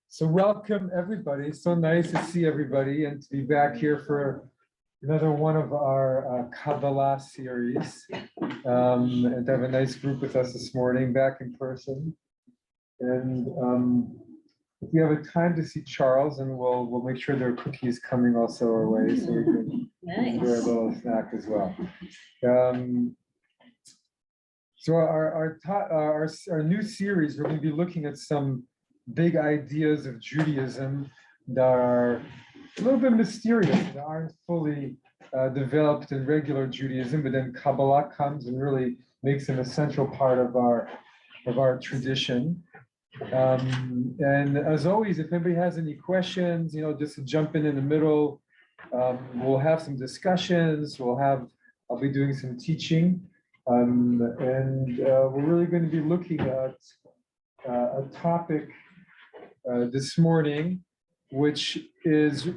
So welcome everybody. It's so nice to see everybody and to be back here for another one of our Kabbalah series. And to have a nice group with us this morning, back in person. And if we have a time to see Charles, and we'll make sure there are cookies coming also our way, so we can enjoy a little snack as well. So our new series, we're going to be looking at some big ideas of Judaism that are a little bit mysterious, that aren't fully developed in regular Judaism, but then Kabbalah comes and really makes them a central part of our tradition. And as always, if anybody has any questions, just to jump in the middle. We'll have some discussions. I'll be doing some teaching, and we're really going to be looking at a topic this morning, which is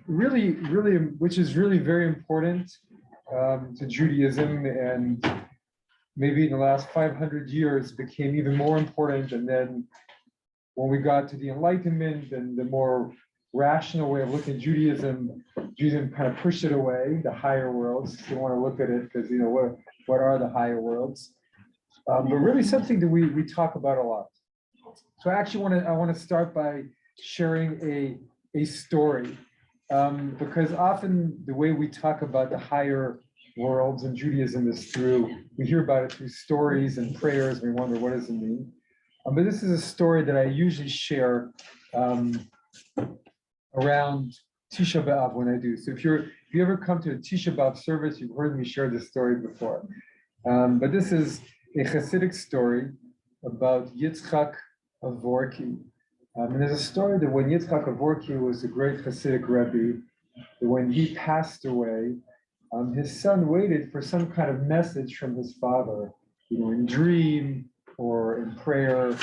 really very important to Judaism, and maybe in the last 500 years became even more important. And then when we got to the Enlightenment and the more rational way of looking at Judaism kind of pushed it away, the higher worlds. You want to look at it because, what are the higher worlds? But really something that we talk about a lot. So I actually want to start by sharing a story, because often the way we talk about the higher worlds in Judaism is we hear about it through stories and prayers, and we wonder, what does it mean? But this is a story that I usually share around Tisha B'Av when I do. So if you ever come to a Tisha B'Av service, you've heard me share this story before. But this is a Hasidic story about Yitzchak of Vorki. And there's a story that when Yitzchak of Vorki was a great Hasidic Rabbi, that when he passed away, his son waited for some kind of message from his father, in dream or in prayer,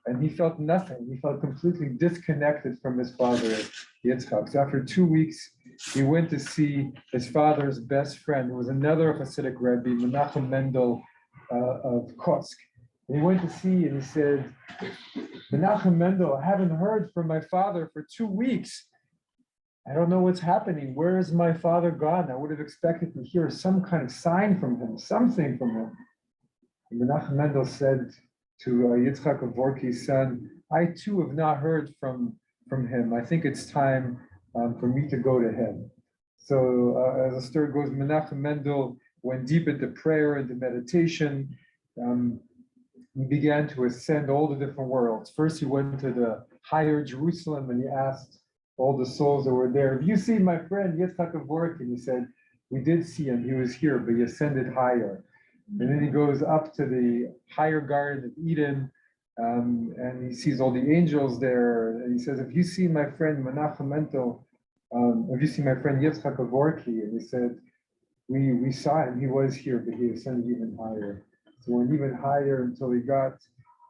and he felt nothing. He felt completely disconnected from his father, Yitzchak. So after 2 weeks, he went to see his father's best friend, who was another Hasidic Rabbi, Menachem Mendel of Kosk. And he went to see, and he said, Menachem Mendel, I haven't heard from my father for 2 weeks. I don't know what's happening. Where is my father gone? I would have expected to hear some kind of sign from him, something from him. And Menachem Mendel said to Yitzchak of Vorki's son, I too have not heard from him. I think it's time for me to go to him. So as the story goes, Menachem Mendel went deep into prayer, into meditation. He began to ascend all the different worlds. First, he went to the higher Jerusalem, and he asked all the souls that were there, have you seen my friend Yitzchak of Vorki? And he said, we did see him. He was here, but he ascended higher. And then he goes up to the higher Garden of Eden, and he sees all the angels there. And he says, have you seen my friend Menachem Mendel? Have you seen my friend Yitzchak of Vorki? And he said, we saw him. He was here, but he ascended even higher. So went even higher until he got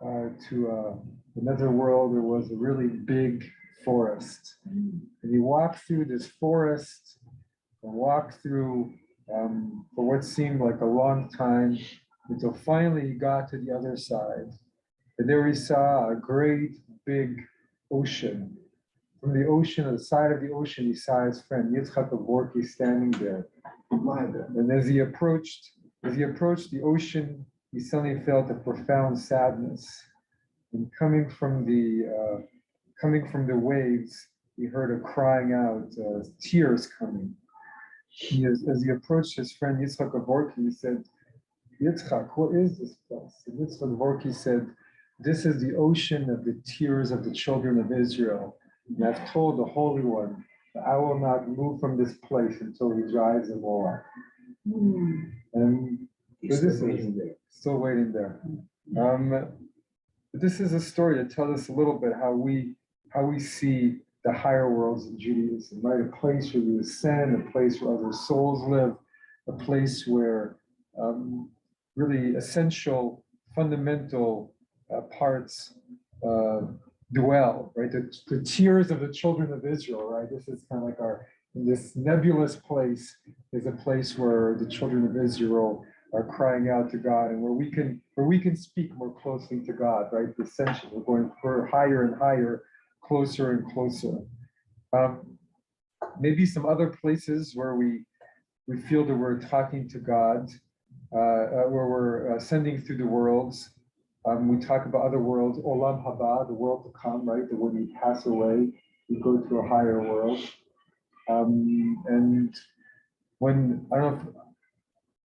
to another world. There was a really big forest. And he walked through this forest and walked through for what seemed like a long time, until finally he got to the other side. And there he saw a great big ocean. From the ocean, on the side of the ocean, he saw his friend Yitzchak of Vorki standing there. And as he approached the ocean, he suddenly felt a profound sadness. And coming from the waves, he heard a crying out, tears coming. As he approached his friend Yitzchak of Vorki, he said, Yitzchak, what is this place? And Yitzchak of Vorki said, this is the ocean of the tears of the children of Israel. And I've told the Holy One that I will not move from this place until he dries them all up. And he's still waiting there. But this is a story to tell us a little bit how we see the higher worlds in Judaism, right? A place where we ascend, a place where other souls live, a place where really essential, fundamental parts dwell, right? The tears of the children of Israel, right? This is kind of like in this nebulous place is a place where the children of Israel are crying out to God, and where we can speak more closely to God, right? The ascension, we're going for higher and higher, closer and closer. Maybe some other places where we feel that we're talking to God, where we're ascending through the worlds. We talk about other worlds, Olam Haba, the world to come, right? That when we pass away, we go to a higher world. And when, I don't know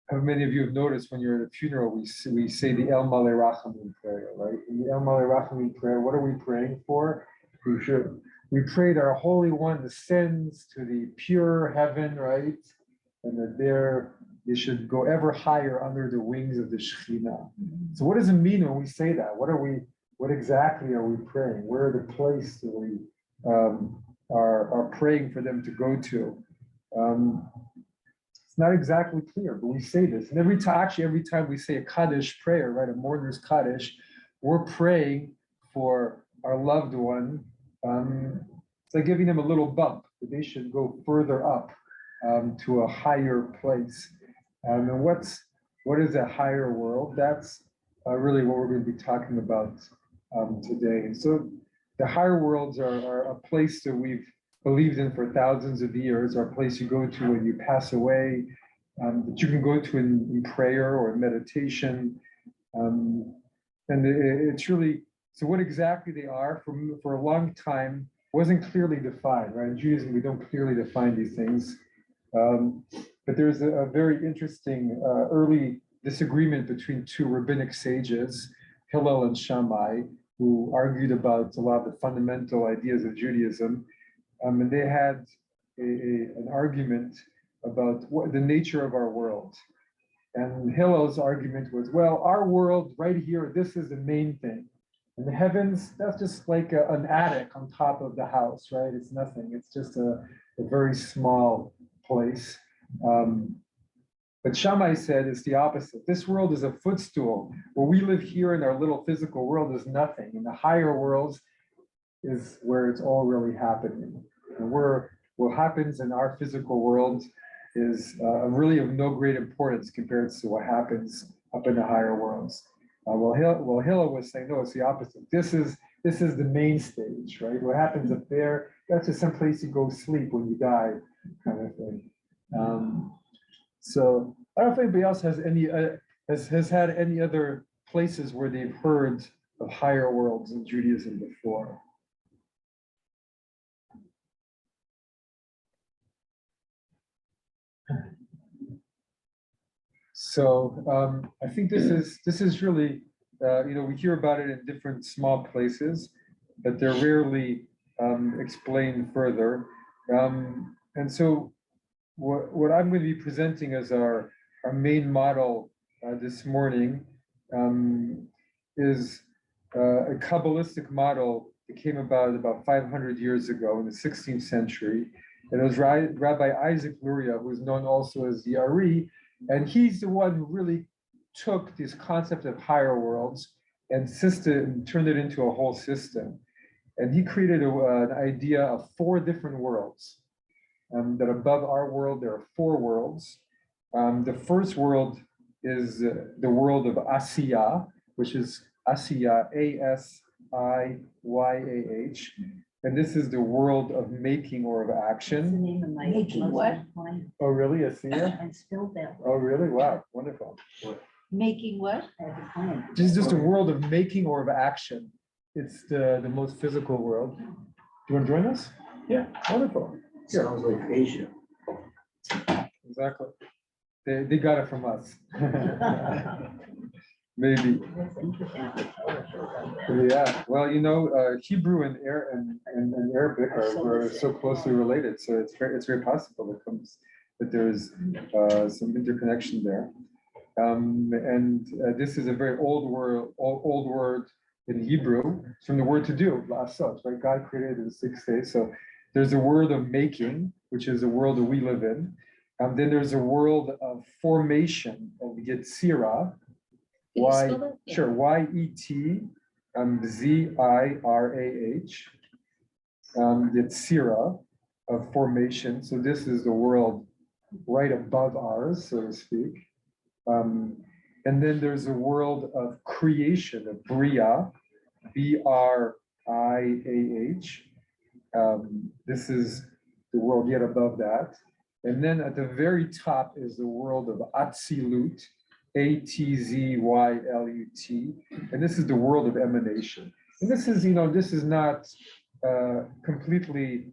how many of you have noticed, when you're at a funeral, we say the El Malei Rachamim prayer, right? In the El Malei Rachamim prayer, what are we praying for? We pray that our Holy One ascends to the pure heaven, right? And that there they should go ever higher under the wings of the Shekhinah. So what does it mean when we say that? What exactly are we praying? Where are the place that we are praying for them to go to? It's not exactly clear, but we say this. And every time we say a Kaddish prayer, right, a mourner's Kaddish, we're praying for our loved one. It's like giving them a little bump, that they should go further up to a higher place. And what is a higher world? That's really what we're going to be talking about today. And so the higher worlds are a place that we've believed in for thousands of years, are a place you go to when you pass away, that you can go to in prayer or in meditation. And it's really, so what exactly they are for a long time wasn't clearly defined, right? In Judaism, we don't clearly define these things. But there's a very interesting early disagreement between two rabbinic sages, Hillel and Shammai, who argued about a lot of the fundamental ideas of Judaism. And they had an argument about what the nature of our world. And Hillel's argument was, well, our world right here, this is the main thing. And the heavens, that's just like an attic on top of the house, right? It's nothing. It's just a very small place. But Shammai said it's the opposite. This world is a footstool. Where we live here in our little physical world is nothing. In the higher worlds is where it's all really happening. And what happens in our physical world is really of no great importance compared to what happens up in the higher worlds. Well, Hillel was saying, no, it's the opposite. This is the main stage, right? What happens up there, that's just some place you go sleep when you die, kind of thing. So I don't know if anybody else has any has had any other places where they've heard of higher worlds in Judaism before. So I think this is really we hear about it in different small places, but they're rarely explained further. And so what I'm going to be presenting as our main model this morning is a Kabbalistic model that came about 500 years ago in the 16th century. And it was Rabbi Isaac Luria, who is known also as the Ari, and he's the one who really took this concept of higher worlds and turned it into a whole system. And he created an idea of 4 different worlds. That above our world, there are 4 worlds. The first world is the world of Asiya, which is Asiya, A-S-I-Y-A-H. And this is the world of making or of action. Making what? Oh, really? Asiya? And spelled that way. Oh, really? Wow, wonderful. Making what? This is just a world of making or of action. It's the most physical world. Do you want to join us? Yeah, wonderful. Here. Sounds like Asia. Exactly. They got it from us. Maybe. Yeah. Well, Hebrew and Arabic are so closely related, so it's very possible that there is some interconnection there. And this is a very old word in Hebrew. It's from the word to do, la'asot, right? God created in 6 days. So there's a world of making, which is a world that we live in. Then there's a world of formation, of Yetzirah. Sure, Y-E-T-Z-I-R-A-H. Yetzirah, of formation. So this is the world right above ours, so to speak. And then there's a world of creation, of Bria, Briah. This is the world yet above that. And then at the very top is the world of Atzilut, AtzYlut. And this is the world of emanation. And this is, this is not completely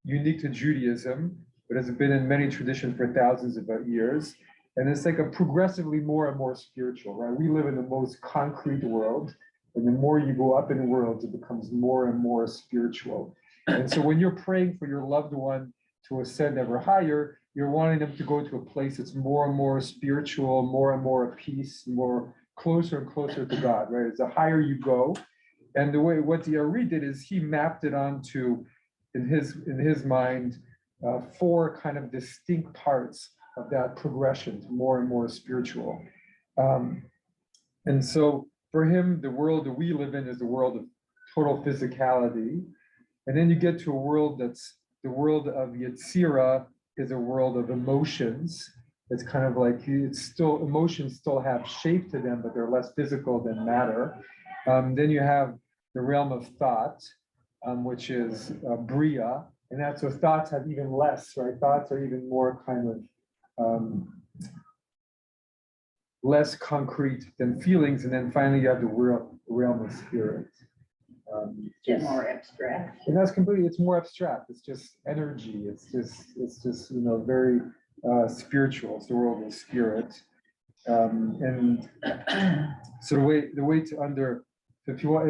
unique to Judaism, but has been in many traditions for thousands of years. And it's like a progressively more and more spiritual, right? We live in the most concrete world. And the more you go up in worlds, it becomes more and more spiritual. And so when you're praying for your loved one to ascend ever higher, you're wanting them to go to a place that's more and more spiritual, more and more at peace, more closer and closer to God, right? As the higher you go. And the way what the Adir did is he mapped it onto, in his mind, 4 kind of distinct parts of that progression to more and more spiritual. And so for him, the world that we live in is the world of total physicality. And then you get to a world that's the world of Yetzirah, is a world of emotions. It's kind of like emotions still have shape to them, but they're less physical than matter. Then you have the realm of thought, which is Bria, and that's where thoughts have even less, right? Thoughts are even more kind of less concrete than feelings. And then finally you have the realm of spirit. It's more abstract. And that's it's more abstract. It's just energy. It's just very spiritual. It's the world of spirit. And so the way to if you want,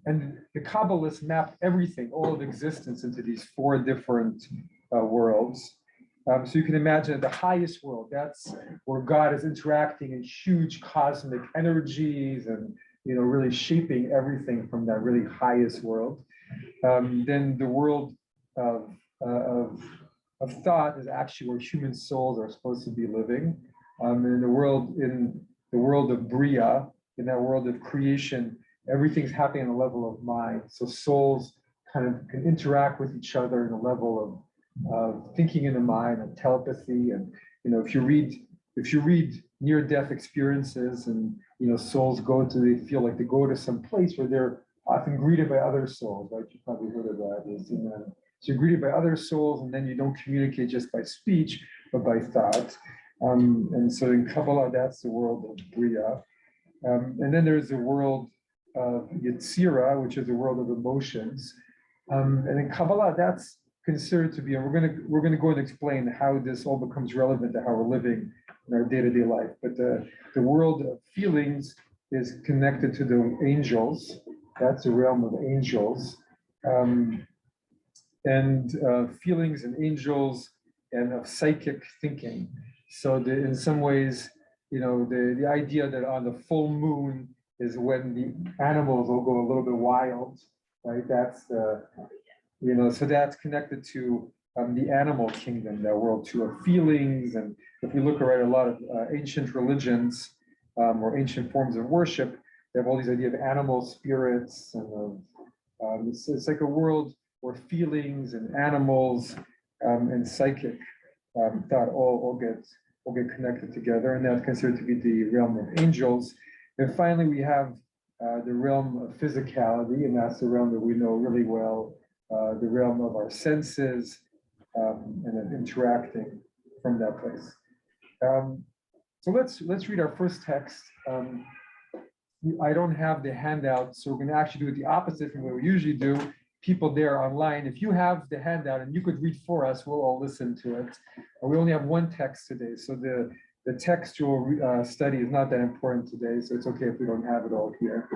and the Kabbalists map everything, all of existence into these 4 different worlds. So you can imagine the highest world, that's where God is interacting in huge cosmic energies and really shaping everything from that really highest world. Then the world of thought is actually where human souls are supposed to be living. In the world of Bria, in that world of creation, everything's happening on a level of mind. So souls kind of can interact with each other in a level of thinking in the mind and telepathy. And if you read near-death experiences, and souls they feel like they go to some place where they're often greeted by other souls, right? You probably heard of that. So you're greeted by other souls, and then you don't communicate just by speech, but by thought. And so in Kabbalah, that's the world of Bria. And then there's the world of Yetzirah, which is the world of emotions. And in Kabbalah, that's considered to be, and we're gonna go and explain how this all becomes relevant to how we're living in our day-to-day life. But the world of feelings is connected to the angels. That's the realm of angels. And feelings and angels and of psychic thinking. So in some ways, the idea that on the full moon is when the animals will go a little bit wild, right? That's so that's connected to the animal kingdom, that world too of feelings. And if we look at a lot of ancient religions or ancient forms of worship, they have all these ideas of animal spirits, and it's like a world where feelings and animals and psychic thought all get connected together, and that's considered to be the realm of angels. And finally, we have the realm of physicality, and that's the realm that we know really well. The realm of our senses, and of interacting from that place. So let's read our first text. I don't have the handout, so we're going to actually do it the opposite from what we usually do. People there online, if you have the handout and you could read for us, we'll all listen to it. We only have 1 text today, so the textual study is not that important today, so it's okay if we don't have it all here.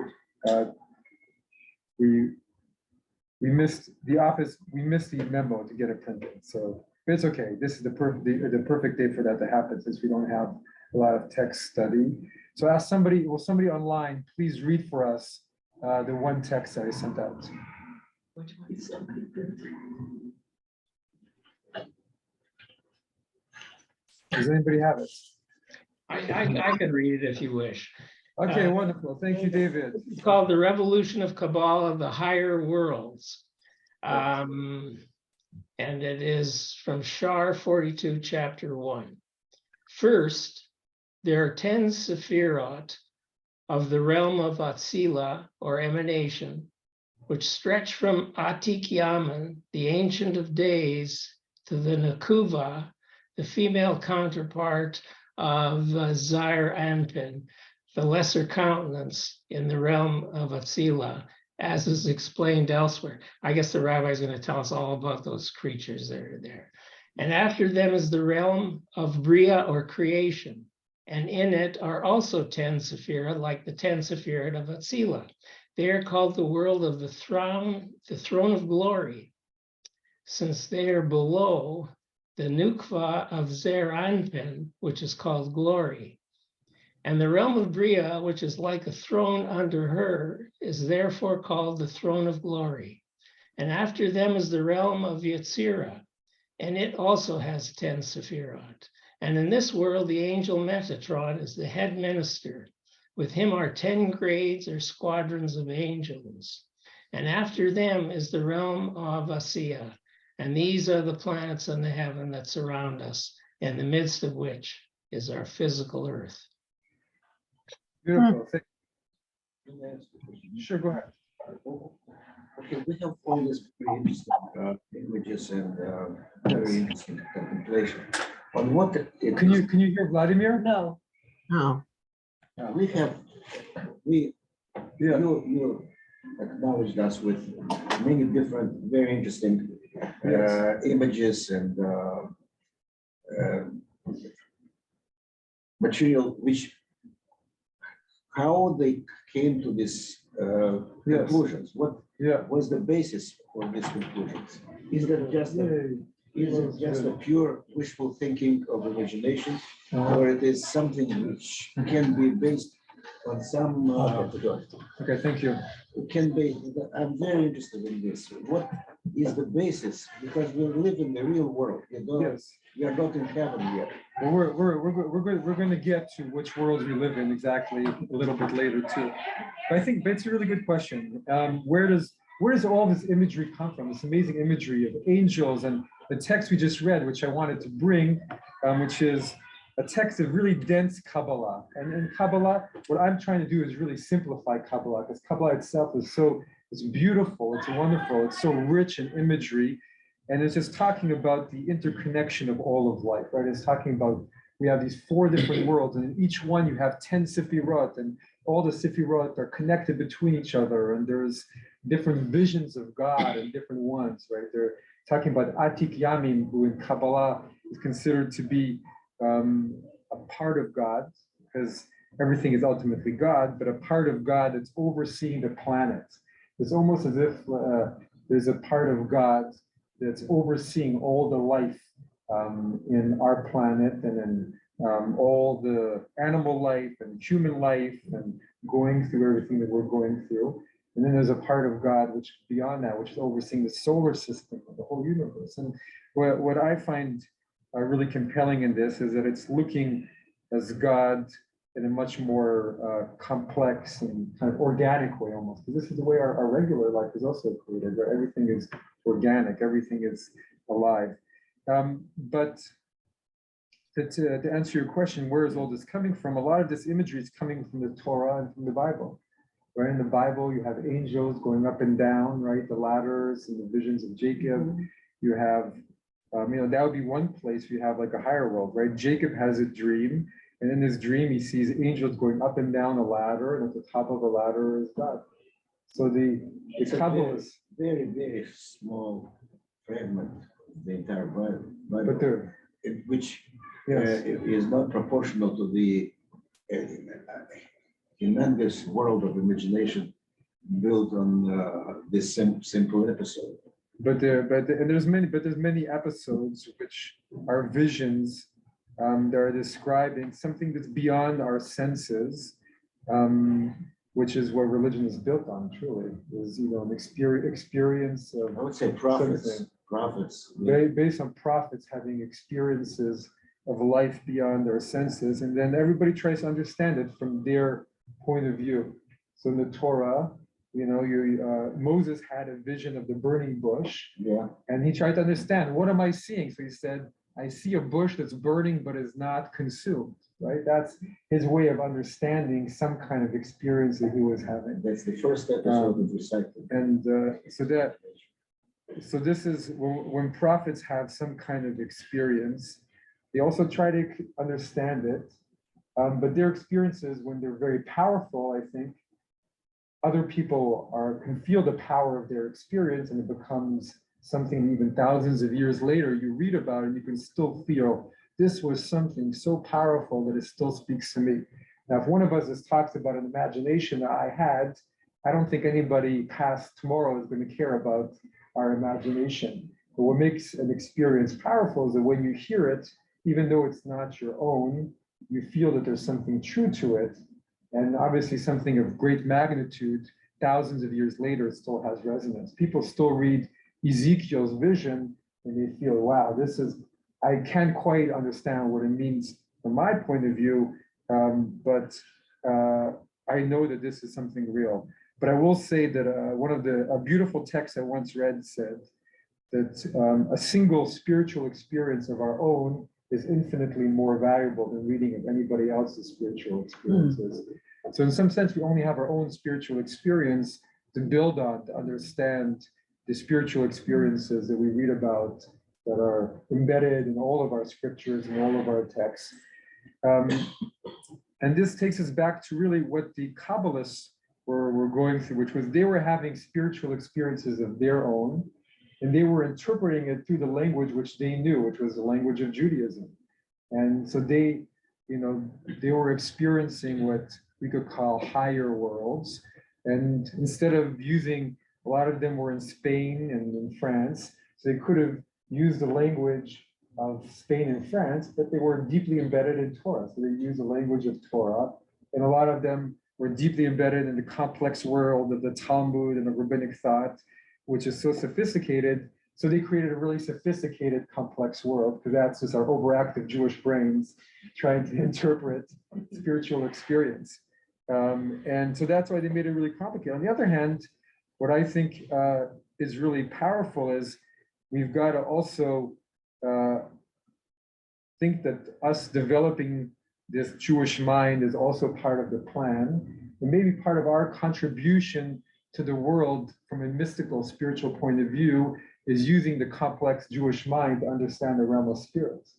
We missed the memo to get it printed, so it's okay. This is the perfect day for that to happen, since we don't have a lot of text study. So will somebody online please read for us the 1 text that I sent out? Which one's Does anybody have it? I can read it if you wish. Okay, wonderful. Thank you, David. It's called The Revolution of Kabbalah, the Higher Worlds. And it is from Shar 42, chapter 1. First, there are 10 Sephirot of the realm of Atzila, or emanation, which stretch from Atik Yaman, the Ancient of Days, to the Nakuva, the female counterpart of Zair Anpin, the lesser countenance in the realm of Atzila, as is explained elsewhere. I guess the rabbi is going to tell us all about those creatures that are there. And after them is the realm of Bria, or creation, and in it are also 10 Sephirah, like the 10 Sephirot of Atzila. They are called the world of the throne of glory, since they are below the Nukva of Zer Anpin, which is called glory. And the realm of Bria, which is like a throne under her, is therefore called the throne of glory. And after them is the realm of Yetzirah, and it also has 10 Sephirot. And in this world, the angel Metatron is the head minister. With him are 10 grades or squadrons of angels. And after them is the realm of Asiya. And these are the planets in the heaven that surround us, in the midst of which is our physical earth. Beautiful. Sure, go ahead. Okay, we have all these very interesting images and very interesting contemplation. On what Can you hear Vladimir? No. No. You acknowledged us with many different, very interesting images and material, which how they came to these conclusions. What was the basis for these conclusions? Is that just a pure wishful thinking of imagination, or it is something which can be based on some Okay, thank you. it can be? I'm very interested in this. What is the basis? Because we live in the real world. Yes. We are not in heaven yet. Well, we're going to get to which worlds we live in exactly a little bit later too. But I think it's a really good question. Where does all this imagery come from? This amazing imagery of angels and the text we just read, which I wanted to bring, which is a text of really dense Kabbalah. And in Kabbalah, what I'm trying to do is really simplify Kabbalah, because Kabbalah itself it's beautiful, it's wonderful, it's so rich in imagery. And it's just talking about the interconnection of all of life, right? It's talking about, we have these 4 different worlds, and in each one you have 10 Sefirot, and all the Sefirot are connected between each other, and there's different visions of God and different ones, right? They're talking about Atik Yamin, who in Kabbalah is considered to be a part of God, because everything is ultimately God, but a part of God that's overseeing the planet. It's almost as if there's a part of God that's overseeing all the life in our planet, and in all the animal life and human life, and going through everything that we're going through. And then there's a part of God which beyond that, which is overseeing the solar system of the whole universe. And what I find really compelling in this is that it's looking as God in a much more complex and kind of organic way almost, because this is the way our regular life is also created, where everything is organic, everything is alive. But to answer your question, where is all this coming from? A lot of this imagery is coming from the Torah and from the Bible. Right, in the Bible, you have angels going up and down, right? The ladders and the visions of Jacob. You have, that would be one place you have like a higher world, right? Jacob has a dream, and in his dream, he sees angels going up and down a ladder, and at the top of the ladder is God. So the Kabbalah is very, very small fragment of the entire Bible, but there, which yes. is not proportional to the humongous world of imagination built on this simple episode. There's many episodes which are visions that are describing something that's beyond our senses, which is what religion is built on. Truly, is an experience of. I would say prophets. Based on prophets having experiences of life beyond their senses, and then everybody tries to understand it from their point of view. So in the Torah, Moses had a vision of the burning bush, and he tried to understand, what am I seeing? So he said, I see a bush that's burning but is not consumed. right? That's his way of understanding some kind of experience that he was having. That's the first episode of reciting. And so this is when prophets have some kind of experience, they also try to understand it. But their experiences, when they're very powerful, I think, other people can feel the power of their experience, and it becomes something even thousands of years later, you read about it, and you can still feel this was something so powerful that it still speaks to me. Now, if one of us talks about an imagination that I had, I don't think anybody past tomorrow is going to care about our imagination. But what makes an experience powerful is that when you hear it, even though it's not your own, you feel that there's something true to it. And obviously something of great magnitude, thousands of years later, it still has resonance. People still read Ezekiel's vision and they feel, wow, I can't quite understand what it means from my point of view, but I know that this is something real. But I will say that a beautiful text I once read said that a single spiritual experience of our own is infinitely more valuable than reading of anybody else's spiritual experiences. So in some sense, we only have our own spiritual experience to build on, to understand the spiritual experiences that we read about that are embedded in all of our scriptures and all of our texts. And this takes us back to really what the Kabbalists were going through, which was they were having spiritual experiences of their own, and they were interpreting it through the language which they knew, which was the language of Judaism. And so they were experiencing what we could call higher worlds. And instead of using, a lot of them were in Spain and in France, so they could have used the language of Spain and France, but they were deeply embedded in Torah. So they used the language of Torah. And a lot of them were deeply embedded in the complex world of the Talmud and the rabbinic thought, which is so sophisticated. So they created a really sophisticated, complex world, because that's just our overactive Jewish brains trying to interpret spiritual experience. And so that's why they made it really complicated. On the other hand, what I think is really powerful is we've got to also think that us developing this Jewish mind is also part of the plan, and maybe part of our contribution to the world from a mystical, spiritual point of view is using the complex Jewish mind to understand the realm of spirits.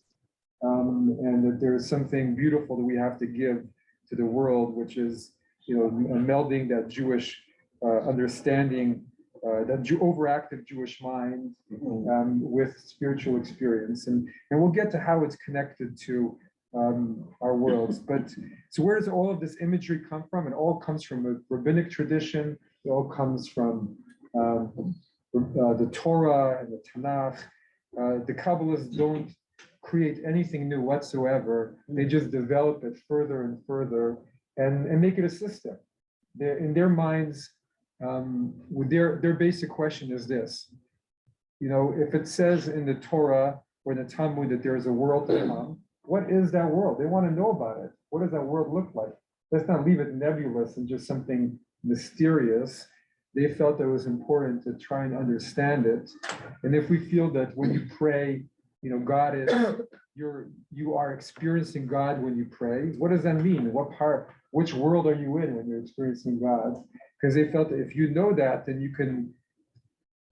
And that there is something beautiful that we have to give to the world, which is, melding that Jewish understanding, that overactive Jewish mind with spiritual experience. And we'll get to how it's connected to our worlds. But so where does all of this imagery come from? It all comes from a rabbinic tradition. It all comes from the Torah and the Tanakh. The Kabbalists don't create anything new whatsoever. They just develop it further and further and make it a system. In their minds, their basic question is this. If it says in the Torah or in the Talmud that there is a world to come, what is that world? They want to know about it. What does that world look like? Let's not leave it nebulous and just something mysterious. They felt that it was important to try and understand it. And if we feel that when you pray, God is, you are experiencing God when you pray, what does that mean? Which world are you in when you're experiencing God? Because they felt that if you know that, then you can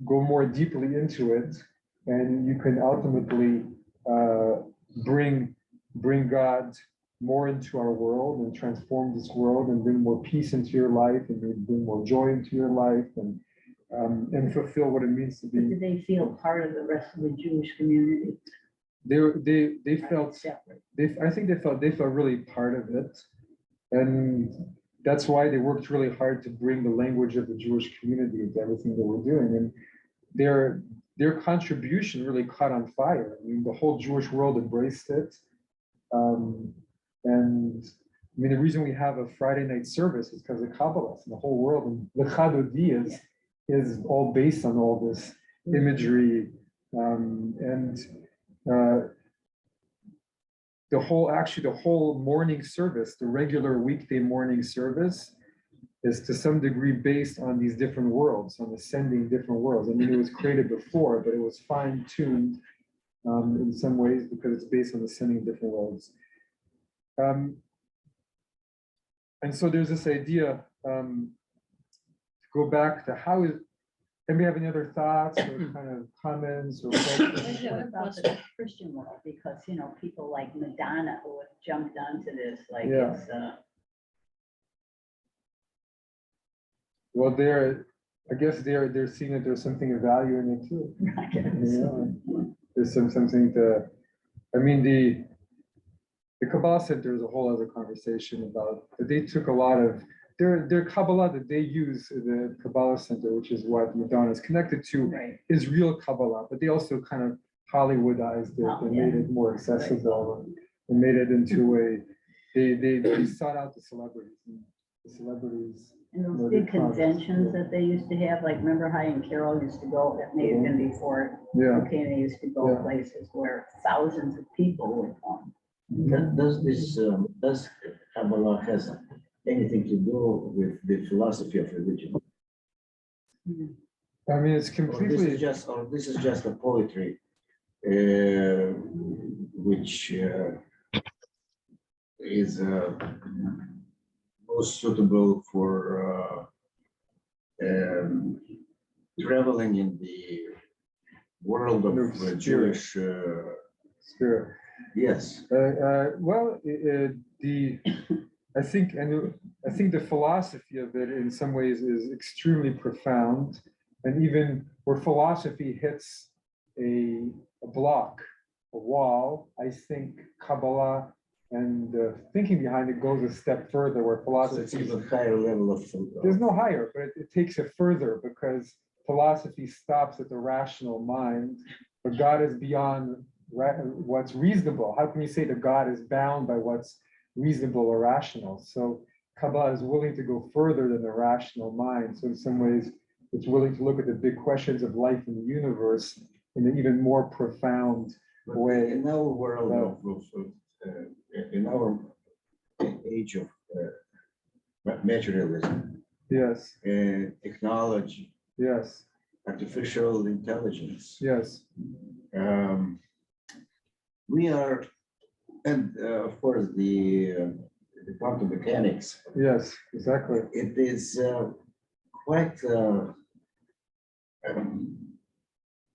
go more deeply into it, and you can ultimately bring God more into our world and transform this world and bring more peace into your life and bring more joy into your life and fulfill what it means to be. Did they feel part of the rest of the Jewish community? They felt they felt really part of it, and that's why they worked really hard to bring the language of the Jewish community into everything they were doing. And their contribution really caught on fire. I mean, the whole Jewish world embraced it. And I mean, the reason we have a Friday night service is because of Kabbalah and the whole world. And the Chadodi is all based on all this imagery. The whole morning service, the regular weekday morning service, is to some degree based on these different worlds, on ascending different worlds. I mean, it was created before, but it was fine-tuned in some ways because it's based on ascending different worlds. And so there's this idea to go back to how is. Anybody have any other thoughts or kind of comments or questions? What about the Christian world? Because, you know, people like Madonna who have jumped onto this, like Yeah. it's, Well, I guess they're seeing that there's something of value in it too. I guess. Yeah. There's something to, I mean, the Kabbalah Center is a whole other conversation about, but they took a lot of, their Kabbalah that they use, the Kabbalah Center, which is what Madonna is connected to, Right. is real Kabbalah, but they also kind of Hollywoodized it Oh, and yeah. made it more accessible and made it into a, they sought out the celebrities. And the celebrities. And No, those they big promised, conventions yeah. that they used to have, like remember High and Carol used to go, that may have been before, Yeah. okay, they used to go Yeah. places where thousands of people would come. Does Kabbalah has anything to do with the philosophy of religion? I mean, it's Or completely. this is just a poetry, which is most suitable for traveling in the world of Spirit. Jewish. Spirit. Yes. Well, I think the philosophy of it in some ways is extremely profound, and even where philosophy hits a block, a wall, I think Kabbalah and the thinking behind it goes a step further, where So it's philosophy even higher level of. there's no higher, but it takes it further because philosophy stops at the rational mind, but God is beyond what's reasonable. How can you say that God is bound by what's reasonable or rational? So Kabbalah is willing to go further than the rational mind. So in some ways, it's willing to look at the big questions of life in the universe in an even more profound way. In our world in our age of materialism, Yes, technology, yes, artificial intelligence, yes, we are, and of course the quantum mechanics. yes, exactly. It is quite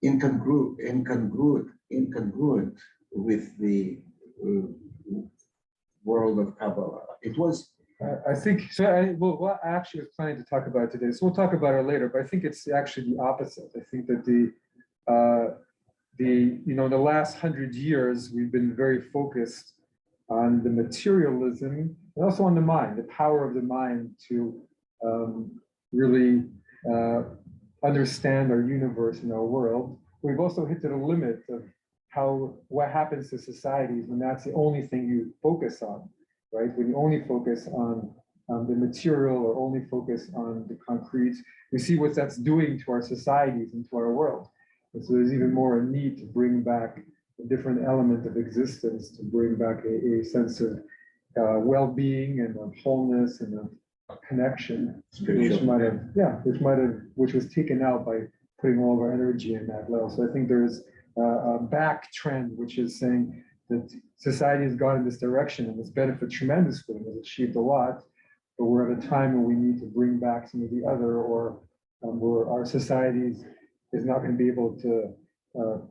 incongruent with the world of Kabbalah. It was. I think so. Well, I actually was planning to talk about it today, so we'll talk about it later. But I think it's actually the opposite. I think that the last 100 years we've been very focused on the materialism and also on the mind, the power of the mind to really understand our universe and our world. We've also hit to the limit of what happens to societies when that's the only thing you focus on. Right? When you only focus on the material or only focus on the concrete, we see what that's doing to our societies and to our world. And so there's even more a need to bring back a different element of existence, to bring back a sense of well-being and of wholeness and of connection, which was taken out by putting all of our energy in that level. So I think there's a back trend, which is saying that society has gone in this direction and it's benefited tremendously and has achieved a lot, but we're at a time when we need to bring back some of the other, or where our societies is not going to be able to,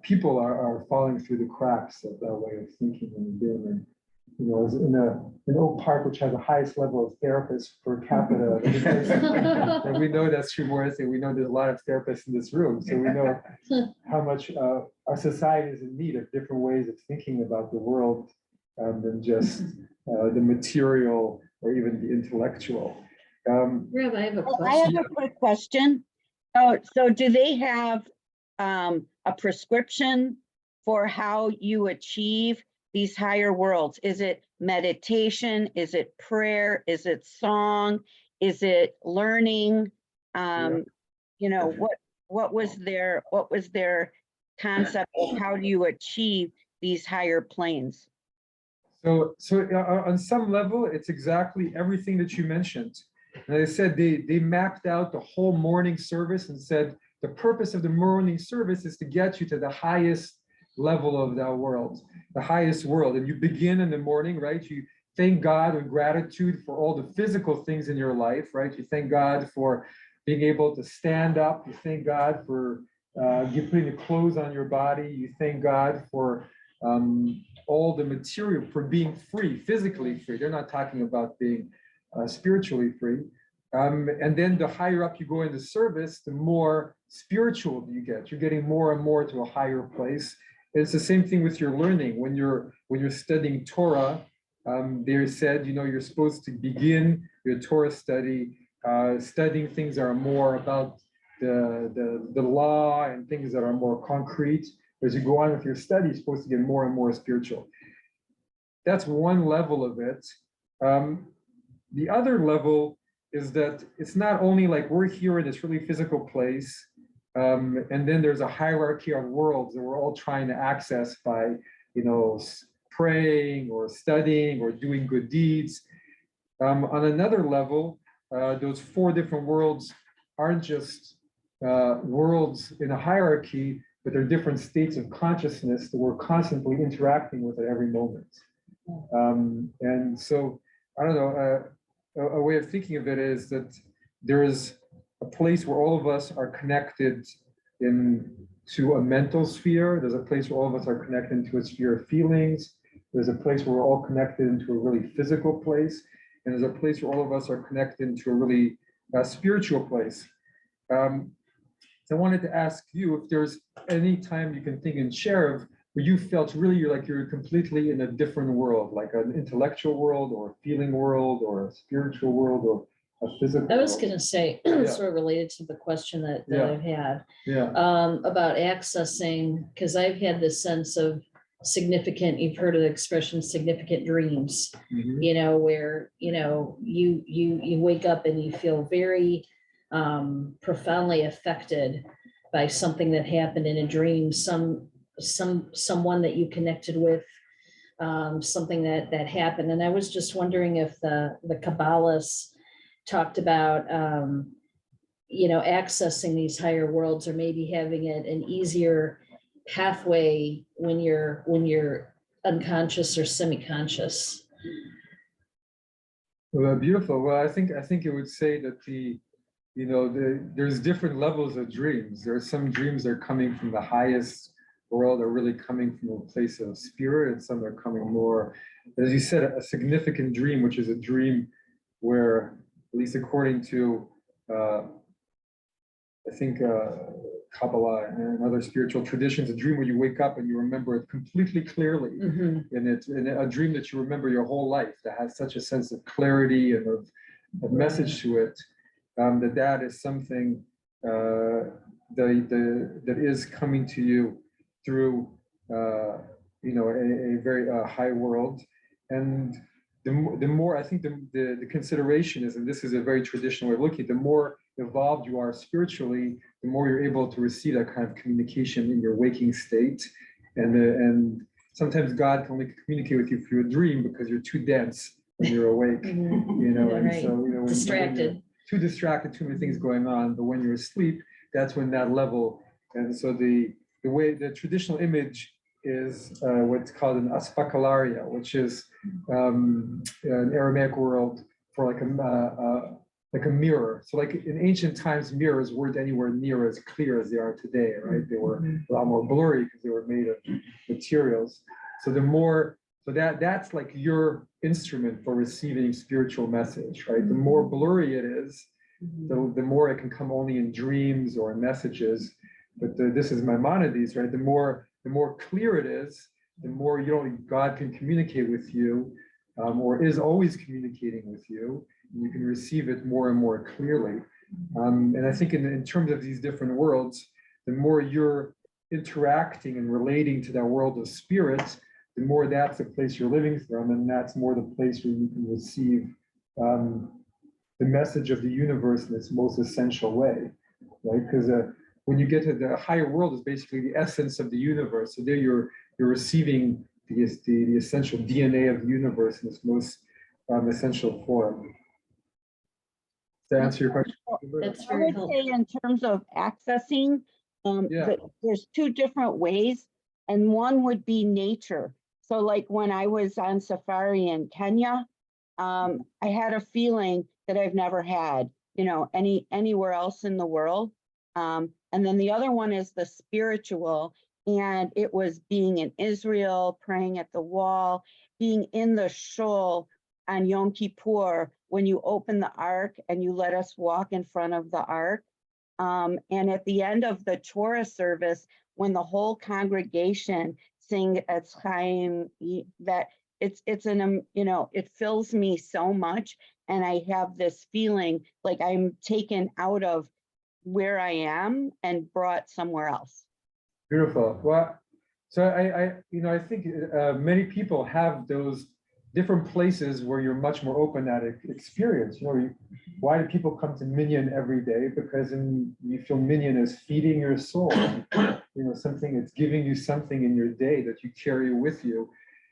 people are falling through the cracks of that way of thinking and being. And, as in Oak Park, which has the highest level of therapists per capita, and we know that's true more than we know there's a lot of therapists in this room, so we know how much our society is in need of different ways of thinking about the world than just the material or even the intellectual. Rabbi, I have a I have question. a quick question. So do they have a prescription for how you achieve these higher worlds? Is it meditation? Is it prayer? Is it song? Is it learning? What was their concept of how do you achieve these higher planes? So on some level, it's exactly everything that you mentioned. And I said they mapped out the whole morning service and said the purpose of the morning service is to get you to the highest level of that world, the highest world. And you begin in the morning, right? thank God with gratitude for all the physical things in your life, right? You thank God for being able to stand up. You thank God for you putting the clothes on your body. You thank God for all the material, for being free, physically free. They're not talking about being spiritually free. And then the higher up you go in the service, the more spiritual you get. You're getting more and more to a higher place. It's the same thing with your learning. When you're studying Torah, they said, you're supposed to begin your Torah study studying things that are more about the law and things that are more concrete. As you go on with your study, you're supposed to get more and more spiritual. That's one level of it. The other level is that it's not only like we're here in this really physical place, and then there's a hierarchy of worlds that we're all trying to access by, praying or studying or doing good deeds. On another level, those 4 different worlds aren't just worlds in a hierarchy, but they're different states of consciousness that we're constantly interacting with at every moment. And so, I don't know, a way of thinking of it is that there is a place where all of us are connected to a mental sphere. There's a place where all of us are connected to a sphere of feelings. There's a place where we're all connected into a really physical place. And there's a place where all of us are connected into a really spiritual place. So I wanted to ask you if there's any time you can think and share of where you felt really you're completely in a different world, like an intellectual world or a feeling world or a spiritual world or a physical I was world. gonna say, sort of related to the question that I've had about accessing, because I've had this sense of significant, you've heard of the expression significant dreams, where, you wake up and you feel very profoundly affected by something that happened in a dream, someone that you connected with, something that happened. And I was just wondering if the Kabbalists talked about, accessing these higher worlds, or maybe having an easier pathway when you're unconscious or semi-conscious. Well, beautiful. Well, I think it would say that there's different levels of dreams. There are some dreams that are coming from the highest world, are really coming from a place of spirit, and some are coming more, as you said, a significant dream, which is a dream where, at least according to I think Kabbalah and other spiritual traditions, a dream where you wake up and you remember it completely clearly, and it's a dream that you remember your whole life, that has such a sense of clarity and of message to it, that is something that is coming to you through a very high world. And the more I think the consideration is, and this is a very traditional way of looking, the more evolved you are spiritually, the more you're able to receive that kind of communication in your waking state. And sometimes God can only communicate with you through a dream because you're too dense when you're awake, and so when Distracted. too distracted, too many things going on. But when you're asleep, that's when that level. And so the way the traditional image is what's called an aspakalaria, which is an Aramaic word for like a mirror. So like in ancient times, mirrors weren't anywhere near as clear as they are today, right? They were a lot more blurry because they were made of materials. So that's like your instrument for receiving spiritual message, right? The more blurry it is, the more it can come only in dreams or in messages. But this is Maimonides, right? The more clear it is, the more God can communicate with you, or is always communicating with you, and you can receive it more and more clearly. And I think in terms of these different worlds, the more you're interacting and relating to that world of spirit, the more that's the place you're living from, and that's more the place where you can receive the message of the universe in its most essential way, right? Because when you get to the higher world, is basically the essence of the universe. So there you're receiving the essential DNA of the universe in its most essential form. Does that answer your question? That's I very would helpful. say in terms of accessing, there's 2 different ways, and one would be nature. So like when I was on safari in Kenya, I had a feeling that I've never had, anywhere else in the world. And then the other one is the spiritual, and it was being in Israel, praying at the wall, being in the shul on Yom Kippur when you open the ark and you let us walk in front of the ark. And at the end of the Torah service, when the whole congregation sing Etz Chaim, that it fills me so much, and I have this feeling like I'm taken out of where I am and brought somewhere else. Beautiful. Well, so I think many people have those different places where you're much more open at experience. Why do people come to Minyan every day? Because you feel Minyan is feeding your soul. Something that's giving you something in your day that you carry with you.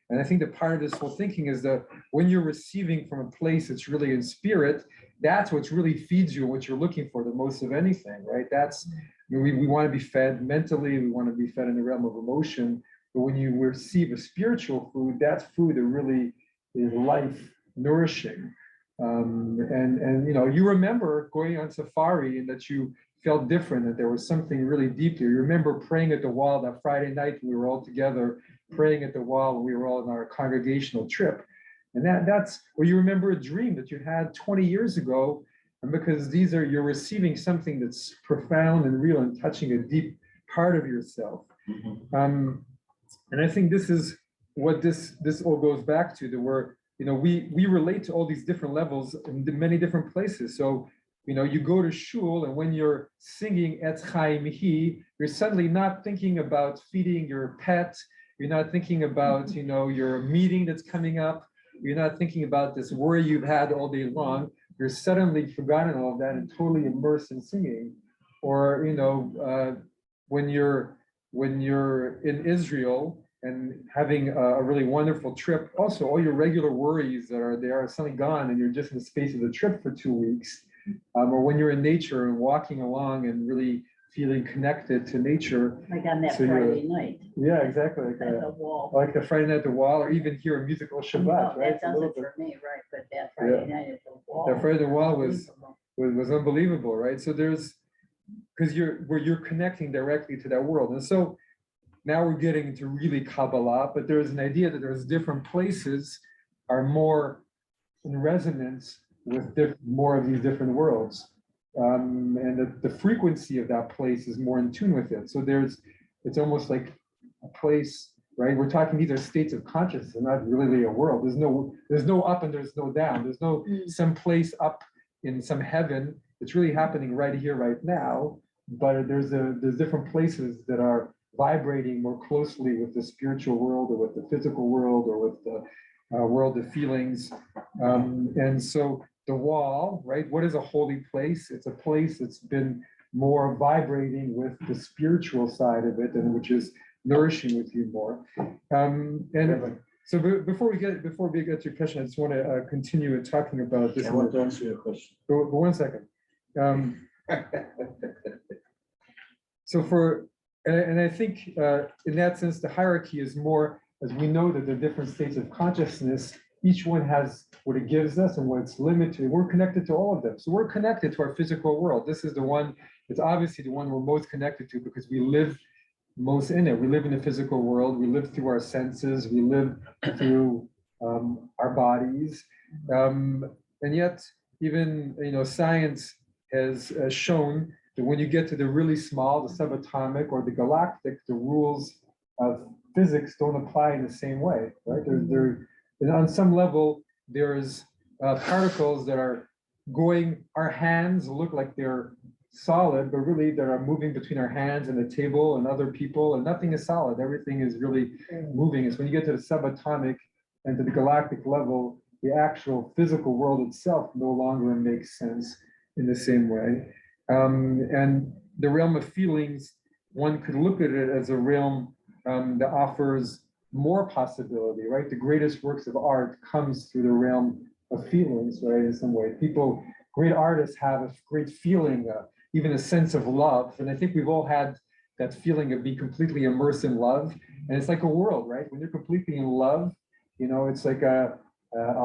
And I think that part of this whole thinking is that when you're receiving from a place that's really in spirit, that's what really feeds you, what you're looking for the most of anything, right? We want to be fed mentally, we want to be fed in the realm of emotion, but when you receive a spiritual food, that's food that really is life nourishing. And you remember going on safari and that you felt different, that there was something really deep there. You remember praying at the wall that Friday night we were all together praying at the wall when we were all on our congregational trip. And that's where you remember a dream that you had 20 years ago. And because you're receiving something that's profound and real and touching a deep part of yourself. And I think this is what this all goes back to, that we relate to all these different levels in many different places. So, you go to shul, and when you're singing Etz Chaim Hi, you're suddenly not thinking about feeding your pet. You're not thinking about, your meeting that's coming up. You're not thinking about this worry you've had all day long. You're suddenly forgotten all of that and totally immersed in singing. Or, when you're in Israel and having a really wonderful trip, also all your regular worries that are there are suddenly gone, and you're just in the space of the trip for 2 weeks. Or when you're in nature and walking along and really feeling connected to nature. Like on that So Friday night. Yeah, exactly. At the wall. Like the Friday night at the wall, or even hear a musical Shabbat, Oh, right? that does it for me, right, but that Friday night at the wall. That Friday at the wall was unbelievable. unbelievable, right? So because you're connecting directly to that world. And so now we're getting into really Kabbalah, but there's an idea that there's different places are more in resonance with more of these different worlds. And the frequency of that place is more in tune with it. So it's almost like a place, right? We're talking, these are states of consciousness, and not really a world. There's no up and there's no down. There's no some place up in some heaven. It's really happening right here, right now. But there's different places that are vibrating more closely with the spiritual world, or with the physical world, or with the world of feelings. And so the wall, right? What is a holy place? It's a place that's been more vibrating with the spiritual side of it, and which is nourishing with you more. And so before we get to your question, I just want to continue talking about this. I want to answer your question. But 1 second. And I think in that sense, the hierarchy is more, as we know that there are different states of consciousness, each one has what it gives us and what it's limited. We're connected to all of them. So we're connected to our physical world. This is the one, it's obviously the one we're most connected to, because we live most in it. We live in the physical world. We live through our senses. We live through our bodies. And yet, even science has shown that when you get to the really small, the subatomic or the galactic, the rules of physics don't apply in the same way, right? And on some level, there's particles that are going, our hands look like they're solid, but really that are moving between our hands and the table and other people, and nothing is solid. Everything is really moving. It's when you get to the subatomic and to the galactic level, the actual physical world itself no longer makes sense in the same way. And the realm of feelings, one could look at it as a realm that offers more possibility, right? The greatest works of art comes through the realm of feelings, right? In some way, great artists have a great feeling, even a sense of love. And I think we've all had that feeling of being completely immersed in love. And it's like a world, right? When you're completely in love, it's like a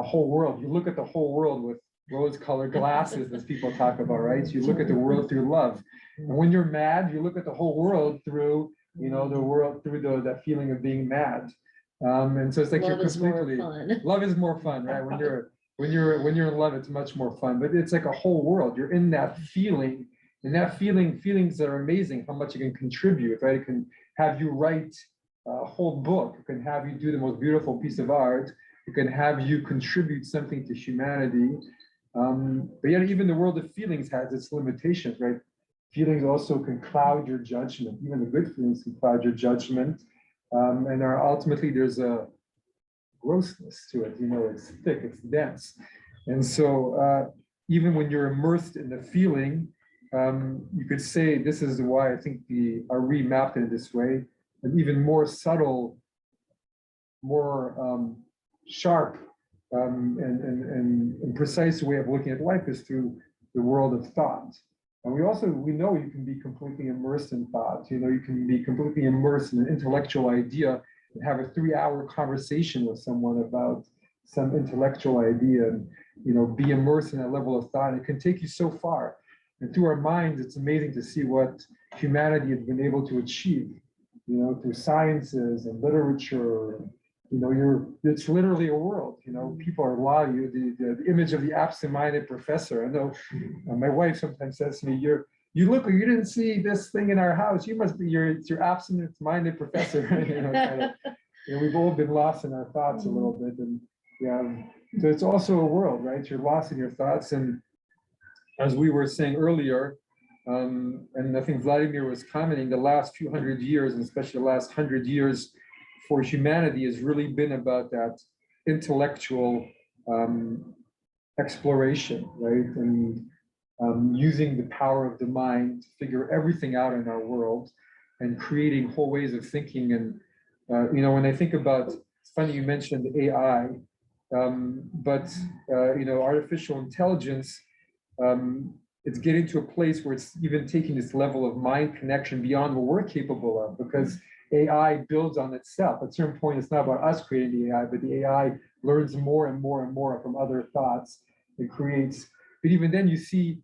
whole world. You look at the whole world with rose-colored glasses, as people talk about, right? So you look at the world through love. And when you're mad, you look at the whole world through, the world through that feeling of being mad. And so it's like Love you're is more completely, fun. love is more fun, right? When you're in love, it's much more fun. But it's like a whole world. You're in that feeling, and that feelings are amazing. How much it can contribute, right? It can have you write a whole book. It can have you do the most beautiful piece of art. It can have you contribute something to humanity. But yet, even the world of feelings has its limitations, right? Feelings also can cloud your judgment. Even the good feelings can cloud your judgment. And ultimately, there's a grossness to it. It's thick, it's dense. And so even when you're immersed in the feeling, you could say this is why I think Ari mapped it this way, an even more subtle, more sharp and precise way of looking at life is through the world of thought. And we know you can be completely immersed in thought. You can be completely immersed in an intellectual idea and have a 3-hour conversation with someone about some intellectual idea and, be immersed in that level of thought. It can take you so far. And through our minds, it's amazing to see what humanity has been able to achieve, through sciences and literature. It's literally a world. People are wow. The image of the absent-minded professor. I know my wife sometimes says to me, you didn't see this thing in our house. You must be it's your absent-minded professor. We've all been lost in our thoughts a little bit, and so it's also a world, right? You're lost in your thoughts, and as we were saying earlier, and I think Vladimir was commenting, the last few hundred years, and especially the last 100 years for humanity has really been about that intellectual exploration, right? And using the power of the mind to figure everything out in our world and creating whole ways of thinking. And, when I think about, it's funny you mentioned AI, but artificial intelligence, it's getting to a place where it's even taking this level of mind connection beyond what we're capable of, because AI builds on itself. At a certain point, it's not about us creating the AI, but the AI learns more and more and more from other thoughts it creates. But even then, you see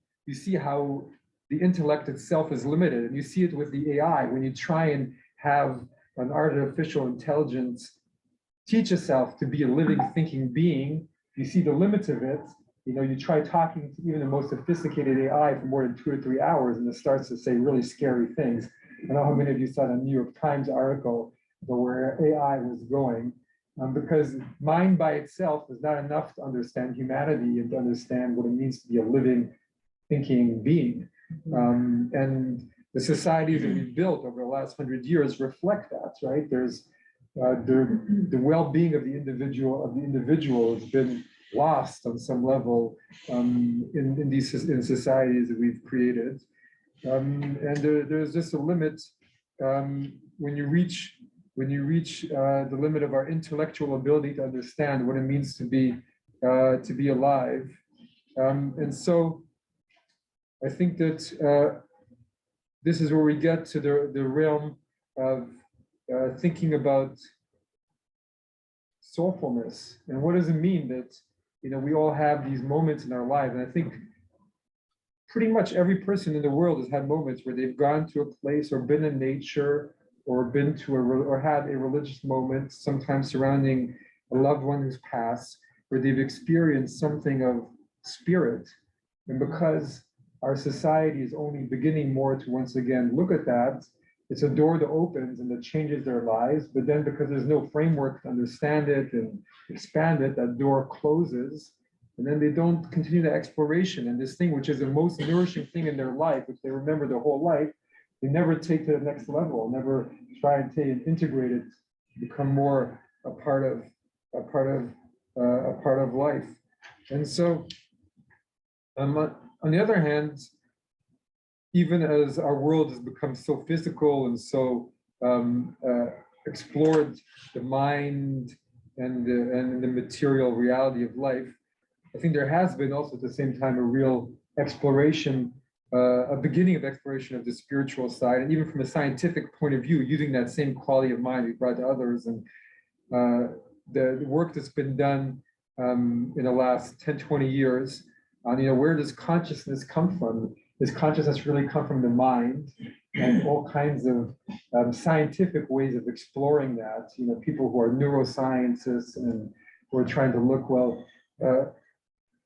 how the intellect itself is limited, and you see it with the AI. When you try and have an artificial intelligence teach itself to be a living, thinking being, you see the limits of it. You try talking to even the most sophisticated AI for more than 2 or 3 hours, and it starts to say really scary things. I don't know how many of you saw the New York Times article about where AI was going, because mind by itself is not enough to understand humanity and to understand what it means to be a living, thinking being. And the societies that we've built over the last 100 years reflect that, right? There's the well-being of the individual has been lost on some level in societies that we've created. And there's just a limit when you reach the limit of our intellectual ability to understand what it means to be alive. And so I think that this is where we get to the realm of thinking about soulfulness, and what does it mean that we all have these moments in our lives. And I think pretty much every person in the world has had moments where they've gone to a place or been in nature or been to or had a religious moment, sometimes surrounding a loved one who's passed, where they've experienced something of spirit. And because our society is only beginning more to once again look at that, it's a door that opens and that changes their lives. But then because there's no framework to understand it and expand it, that door closes. And then they don't continue the exploration. And this thing, which is the most nourishing thing in their life, which they remember their whole life, they never take to the next level, never try and take and integrate it, become more a part of life. And so, on the other hand, even as our world has become so physical and so explored the mind and the material reality of life, I think there has been also at the same time a real exploration a beginning of exploration of the spiritual side, and even from a scientific point of view, using that same quality of mind we brought to others. And the work that's been done in the last 10, 20 years on, where does consciousness come from? Does consciousness really come from the mind? And all kinds of scientific ways of exploring that. People who are neuroscientists and who are trying to look, well,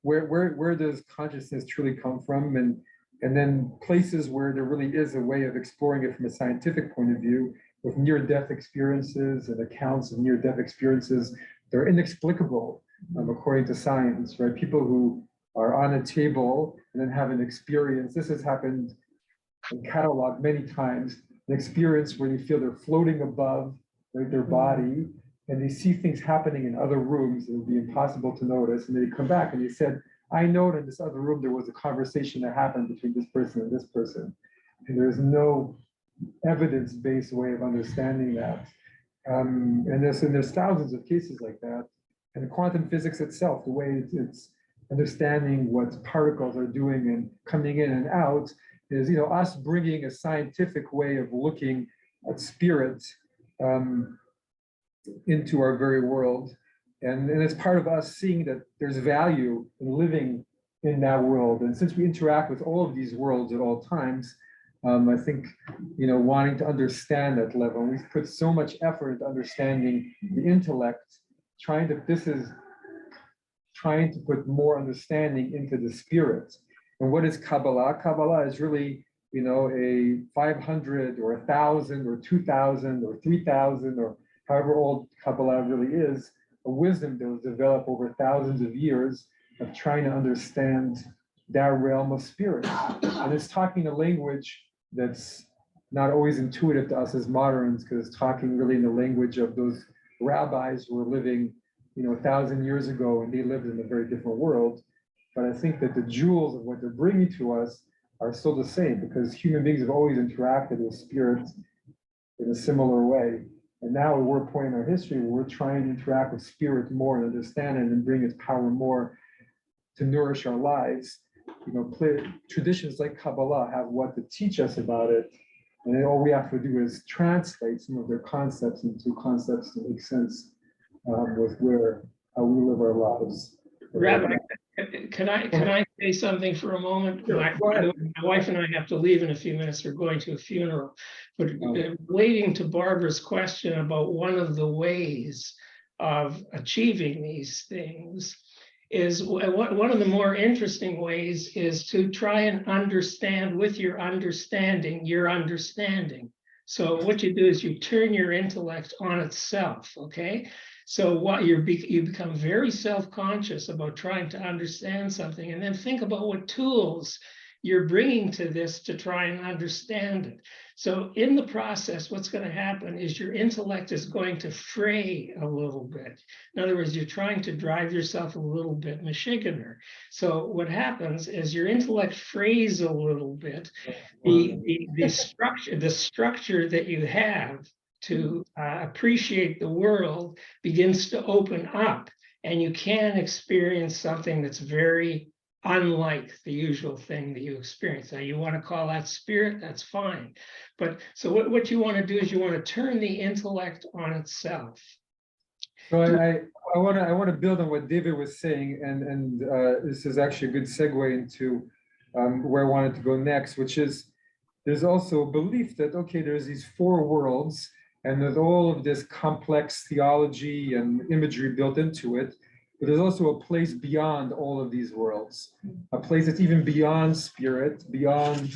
where does consciousness truly come from? And then places where there really is a way of exploring it from a scientific point of view, with near-death experiences and accounts of near-death experiences. They're inexplicable according to science, right? People who are on a table and then have an experience. This has happened and cataloged many times, an experience where they feel they're floating above their body, and they see things happening in other rooms that would be impossible to notice. And they come back and they said, I know that in this other room there was a conversation that happened between this person and this person. And there's no evidence-based way of understanding that. And there's thousands of cases like that. And quantum physics itself, the way it's understanding what particles are doing and coming in and out, is us bringing a scientific way of looking at spirit into our very world, and it's part of us seeing that there's value in living in that world. And since we interact with all of these worlds at all times, I think wanting to understand that level, and we've put so much effort into understanding the intellect, trying to put more understanding into the spirit. And what is Kabbalah? Kabbalah is really, a 500 or 1,000 or 2,000 or 3,000 or however old Kabbalah really is, a wisdom that was developed over thousands of years of trying to understand that realm of spirit. And it's talking a language that's not always intuitive to us as moderns, because it's talking really in the language of those rabbis who were living, 1,000 years ago, and they lived in a very different world. But I think that the jewels of what they're bringing to us are still the same, because human beings have always interacted with spirits in a similar way. And now we're at a point in our history where we're trying to interact with spirit more and understand it and bring its power more to nourish our lives. Traditions like Kabbalah have what to teach us about it. And then all we have to do is translate some of their concepts into concepts that make sense with how we live our lives. Rabbi, can I say something for a moment? Sure, My wife and I have to leave in a few minutes. We're going to a funeral. But relating to Barbara's question about one of the ways of achieving these things is one of the more interesting ways is to try and understand with your understanding. So what you do is you turn your intellect on itself, okay? So what you become very self-conscious about trying to understand something, and then think about what tools you're bringing to this to try and understand it. So in the process, what's going to happen is your intellect is going to fray a little bit. In other words, you're trying to drive yourself a little bit Michiganer. So what happens is your intellect frays a little bit. The structure that you have to appreciate the world begins to open up, and you can experience something that's very unlike the usual thing that you experience. Now, you want to call that spirit, that's fine. But so what you want to do is you want to turn the intellect on itself. So I want to build on what David was saying, and this is actually a good segue into where I wanted to go next, which is there's also a belief that, okay, there's these four worlds, and there's all of this complex theology and imagery built into it. But there's also a place beyond all of these worlds, a place that's even beyond spirit, beyond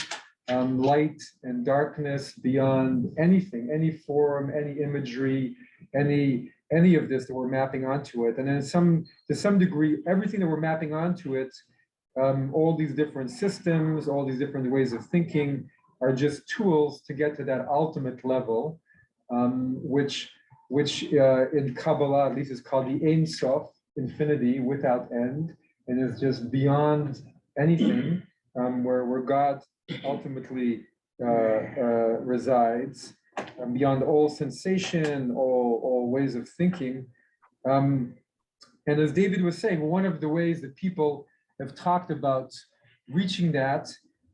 light and darkness, beyond anything, any form, any imagery, any of this that we're mapping onto it. And then to some degree, everything that we're mapping onto it, all these different systems, all these different ways of thinking are just tools to get to that ultimate level, which in Kabbalah, at least, is called the Ein Sof, infinity without end, and is just beyond anything, where God ultimately resides, beyond all sensation, all ways of thinking. And as David was saying, one of the ways that people have talked about reaching that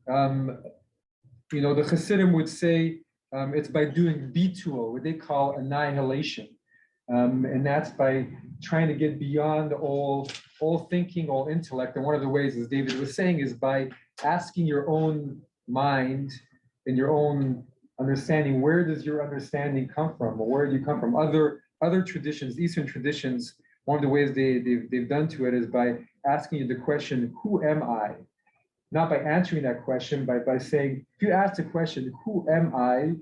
you know, the Hasidim would say it's by doing bitul, what they call annihilation. And that's by trying to get beyond all thinking, all intellect. And one of the ways, as David was saying, is by asking your own mind and your own understanding, where does your understanding come from, or where do you come from? Other traditions, Eastern traditions, one of the ways they've done to it is by asking you the question, who am I? Not by answering that question, but by saying, if you ask the question, who am I?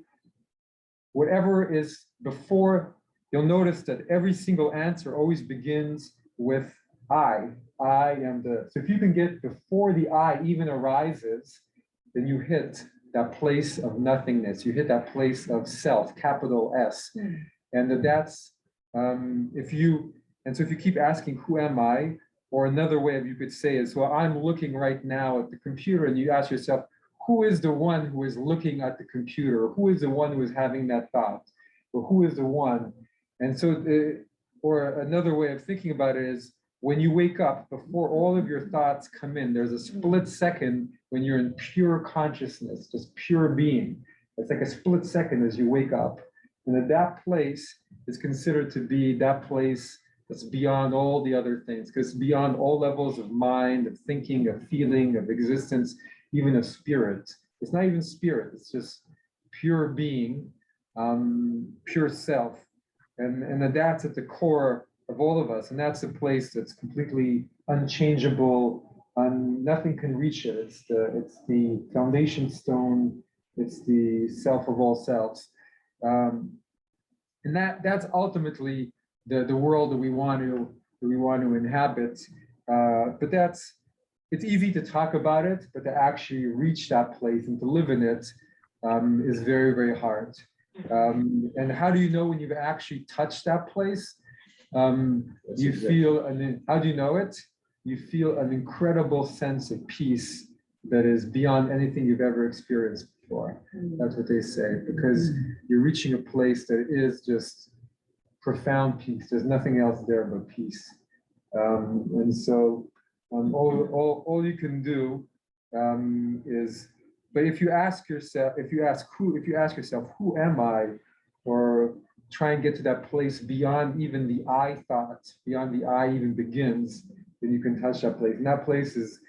Whatever is before, you'll notice that every single answer always begins with I am the. So if you can get before the I even arises, then you hit that place of nothingness. You hit that place of self, capital S. And that's, if you keep asking, who am I? Or another way of you could say is, well, I'm looking right now at the computer, and you ask yourself, who is the one who is looking at the computer? Who is the one who is having that thought? Or who is the one? And so, or another way of thinking about it is, when you wake up, before all of your thoughts come in, there's a split second when you're in pure consciousness, just pure being. It's like a split second as you wake up. And that place is considered to be that place that's beyond all the other things, because beyond all levels of mind, of thinking, of feeling, of existence, even of spirit. It's not even spirit, it's just pure being, pure self. And that's at the core of all of us. And that's a place that's completely unchangeable, nothing can reach it. It's the foundation stone, it's the self of all selves. And that's ultimately the world that we want to inhabit. But it's easy to talk about it, but to actually reach that place and to live in it is very, very hard. And how do you know when you've actually touched that place? You feel, how do you know it? You feel an incredible sense of peace that is beyond anything you've ever experienced before. That's what they say, because you're reaching a place that is just profound peace. There's nothing else there but peace. And so all you can do is, but if you ask yourself, if you ask yourself, who am I? Or try and get to that place beyond even the I thought, beyond the I even begins, then you can touch that place. And that place is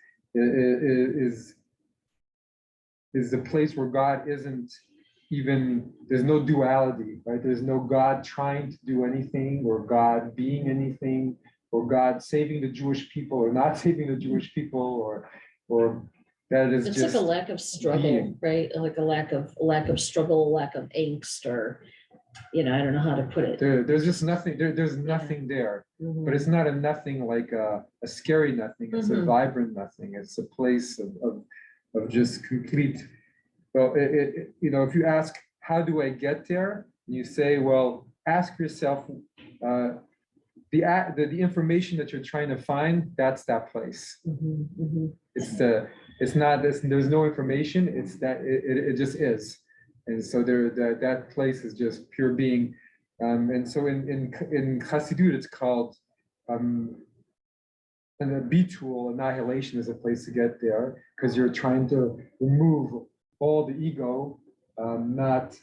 the place where God isn't even, there's no duality, right? There's no God trying to do anything, or God being anything, or God saving the Jewish people or not saving the Jewish people, or that is It's just like a lack of struggle, being. right? Like a lack of struggle, lack of angst, or, I don't know how to put it. There's just nothing, there's nothing there. Mhm. But it's not a nothing like a scary nothing, it's a vibrant nothing. It's a place of just complete, well, if you ask, how do I get there? And you say, well, ask yourself, the information that you're trying to find, that's that place. There's no information, it's that it just is. And so that place is just pure being. And so in Chassidut, it's called and a bitul, annihilation, is a place to get there, because you're trying to remove all the ego, not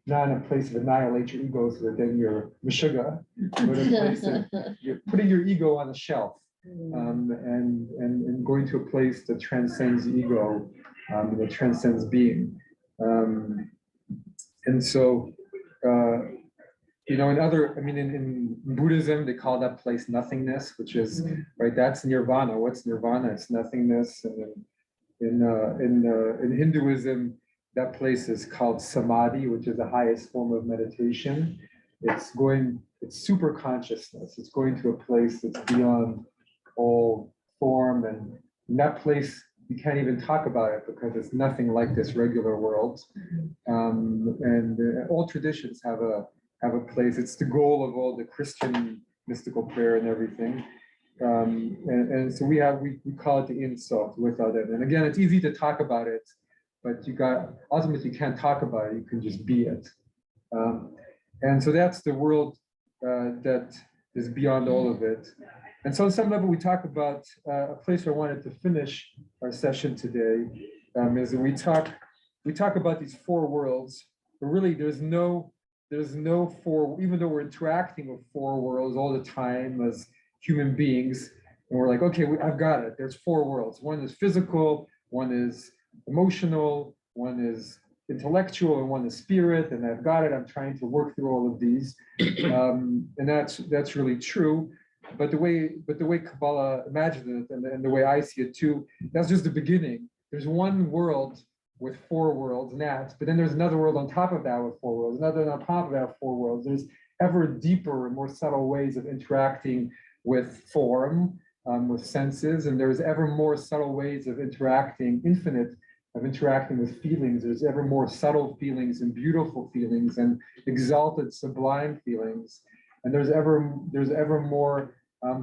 in a place of annihilate your ego so that then you're meshuggah, but a place of you're putting your ego on a shelf, and going to a place that transcends ego, that transcends being. And so, in Buddhism, they call that place nothingness, which is, right, that's nirvana. What's nirvana? It's nothingness. And in Hinduism, that place is called samadhi, which is the highest form of meditation. It's super consciousness. It's going to a place that's beyond all form. And in that place, you can't even talk about it because it's nothing like this regular world. And all traditions have a place. It's the goal of all the Christian mystical prayer and everything. And so we call it the Ein Sof, without it. And again, it's easy to talk about it, but ultimately you can't talk about it. You can just be it. And so that's the world that is beyond all of it. And so on some level, we talk about a place where I wanted to finish our session today is that we talk about these four worlds, but really there's no four, even though we're interacting with four worlds all the time as human beings, and we're like, okay, I've got it. There's four worlds. One is physical, one is emotional, one is intellectual, and one is spirit, and I've got it. I'm trying to work through all of these. And that's really true. But the way Kabbalah imagines it, and the way I see it too, that's just the beginning. There's one world with four worlds, but then there's another world on top of that with four worlds, another on top of that with four worlds. There's ever deeper and more subtle ways of interacting with form, with senses, and there's ever more subtle ways of interacting with feelings. There's ever more subtle feelings and beautiful feelings and exalted, sublime feelings. And there's ever more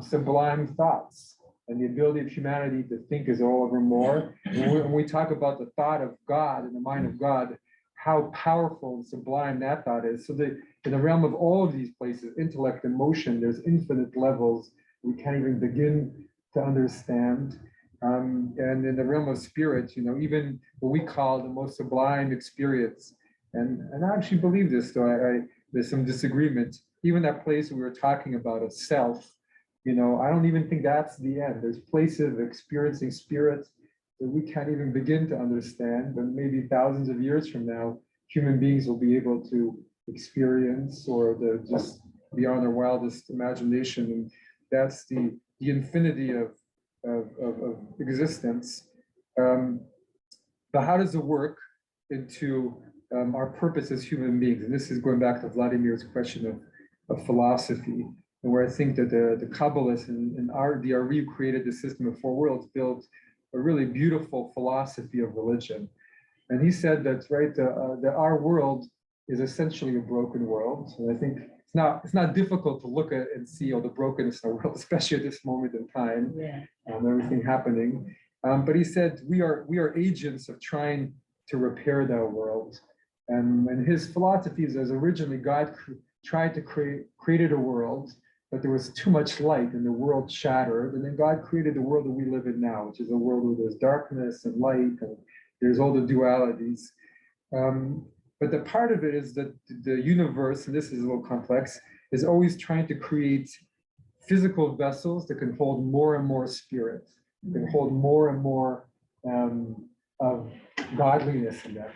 sublime thoughts. And the ability of humanity to think is all ever more. When we talk about the thought of God and the mind of God, how powerful and sublime that thought is. So in the realm of all of these places, intellect, emotion, there's infinite levels we can't even begin to understand. And in the realm of spirit, even what we call the most sublime experience. And I actually believe this, though there's some disagreement. Even that place we were talking about of self, I don't even think that's the end. There's places of experiencing spirit that we can't even begin to understand, but maybe thousands of years from now, human beings will be able to experience, or just beyond our wildest imagination. And that's the infinity of existence. But how does it work into our purpose as human beings? And this is going back to Vladimir's question of philosophy, and where I think that the Kabbalists and the Adir created the system of four worlds, built a really beautiful philosophy of religion. And he said that, right, that our world is essentially a broken world. And I think it's not difficult to look at and see all the brokenness in the world, especially at this moment in time, everything happening. But he said we are agents of trying to repair that world. And his philosophy is, as originally God tried to created a world, but there was too much light and the world shattered. And then God created the world that we live in now, which is a world where there's darkness and light, and there's all the dualities. But the part of it is that the universe, and this is a little complex, is always trying to create physical vessels that can hold more and more spirit, can hold more and more of godliness in them.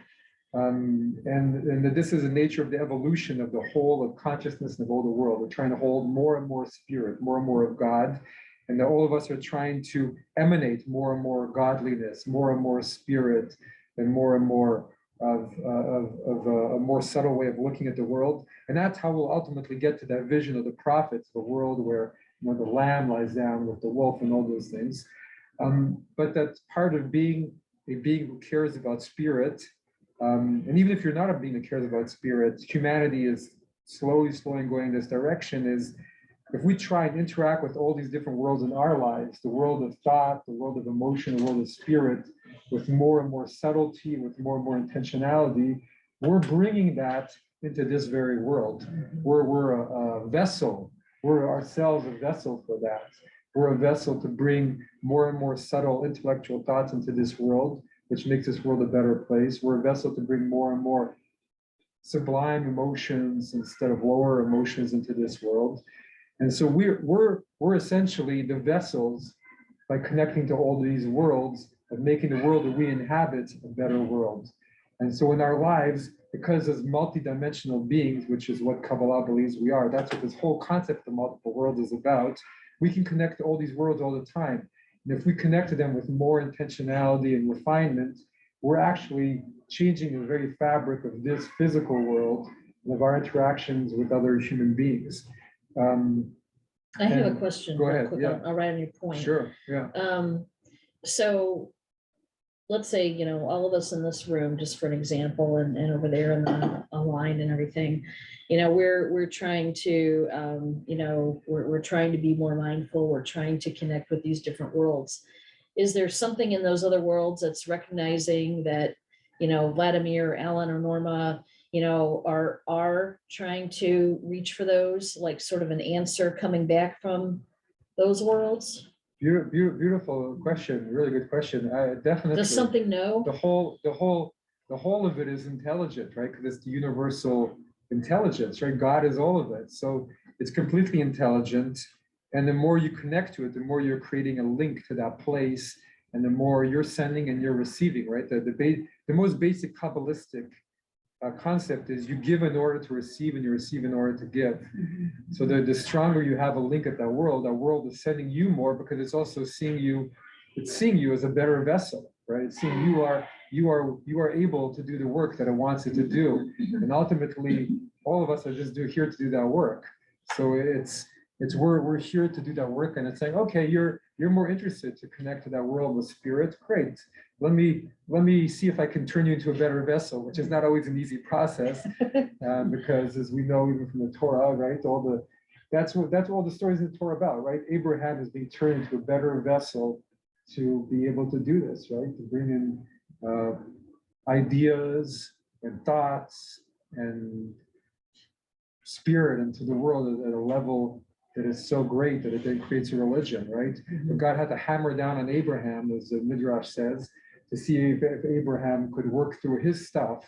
And that this is the nature of the evolution of the whole of consciousness and of all the world. We're trying to hold more and more spirit, more and more of God, and that all of us are trying to emanate more and more godliness, more and more spirit, and more of a more subtle way of looking at the world. And that's how we'll ultimately get to that vision of the prophets, the world where the lamb lies down with the wolf and all those things. But that's part of being a being who cares about spirit. And even if you're not a being that cares about spirit, humanity is slowly going in this direction. Is if we try and interact with all these different worlds in our lives, the world of thought, the world of emotion, the world of spirit, with more and more subtlety, with more and more intentionality, we're bringing that into this very world. We're a vessel. We're ourselves a vessel for that. We're a vessel to bring more and more subtle intellectual thoughts into this world, which makes this world a better place. We're a vessel to bring more and more sublime emotions instead of lower emotions into this world. And so we're essentially the vessels, by connecting to all these worlds, of making the world that we inhabit a better world. And so in our lives, because as multidimensional beings, which is what Kabbalah believes we are, that's what this whole concept of multiple worlds is about, we can connect to all these worlds all the time. And if we connect to them with more intentionality and refinement, we're actually changing the very fabric of this physical world and of our interactions with other human beings. I have a question. Go real ahead, quick. yeah. I'll write on your point. Sure, yeah. So let's say, all of us in this room, just for an example, and over there in the line and everything, we're trying to, we're trying to be more mindful. We're trying to connect with these different worlds. Is there something in those other worlds that's recognizing that, Vladimir, Alan, or Norma, are trying to reach for those, like sort of an answer coming back from those worlds? Beautiful question, really good question. I definitely. Does something know? The whole of it is intelligent, right? Because it's the universal intelligence, right? God is all of it. So it's completely intelligent. And the more you connect to it, the more you're creating a link to that place, and the more you're sending and you're receiving, right? The most basic Kabbalistic concept is you give in order to receive and you receive in order to give. So the stronger you have a link at that world is sending you more, because it's also seeing you as a better vessel, right? It's seeing you are able to do the work that it wants it to do. And ultimately, all of us are just here to do that work. So we're here to do that work, and it's saying, okay, you're more interested to connect to that world with spirit. Great. Let me see if I can turn you into a better vessel, which is not always an easy process, because as we know, even from the Torah, right, that's what all the stories in the Torah about, right? Abraham is being turned into a better vessel to be able to do this, right? To bring in ideas and thoughts and spirit into the world at a level that is so great that it then creates a religion, right? But God had to hammer down on Abraham, as the Midrash says, to see if Abraham could work through his stuff,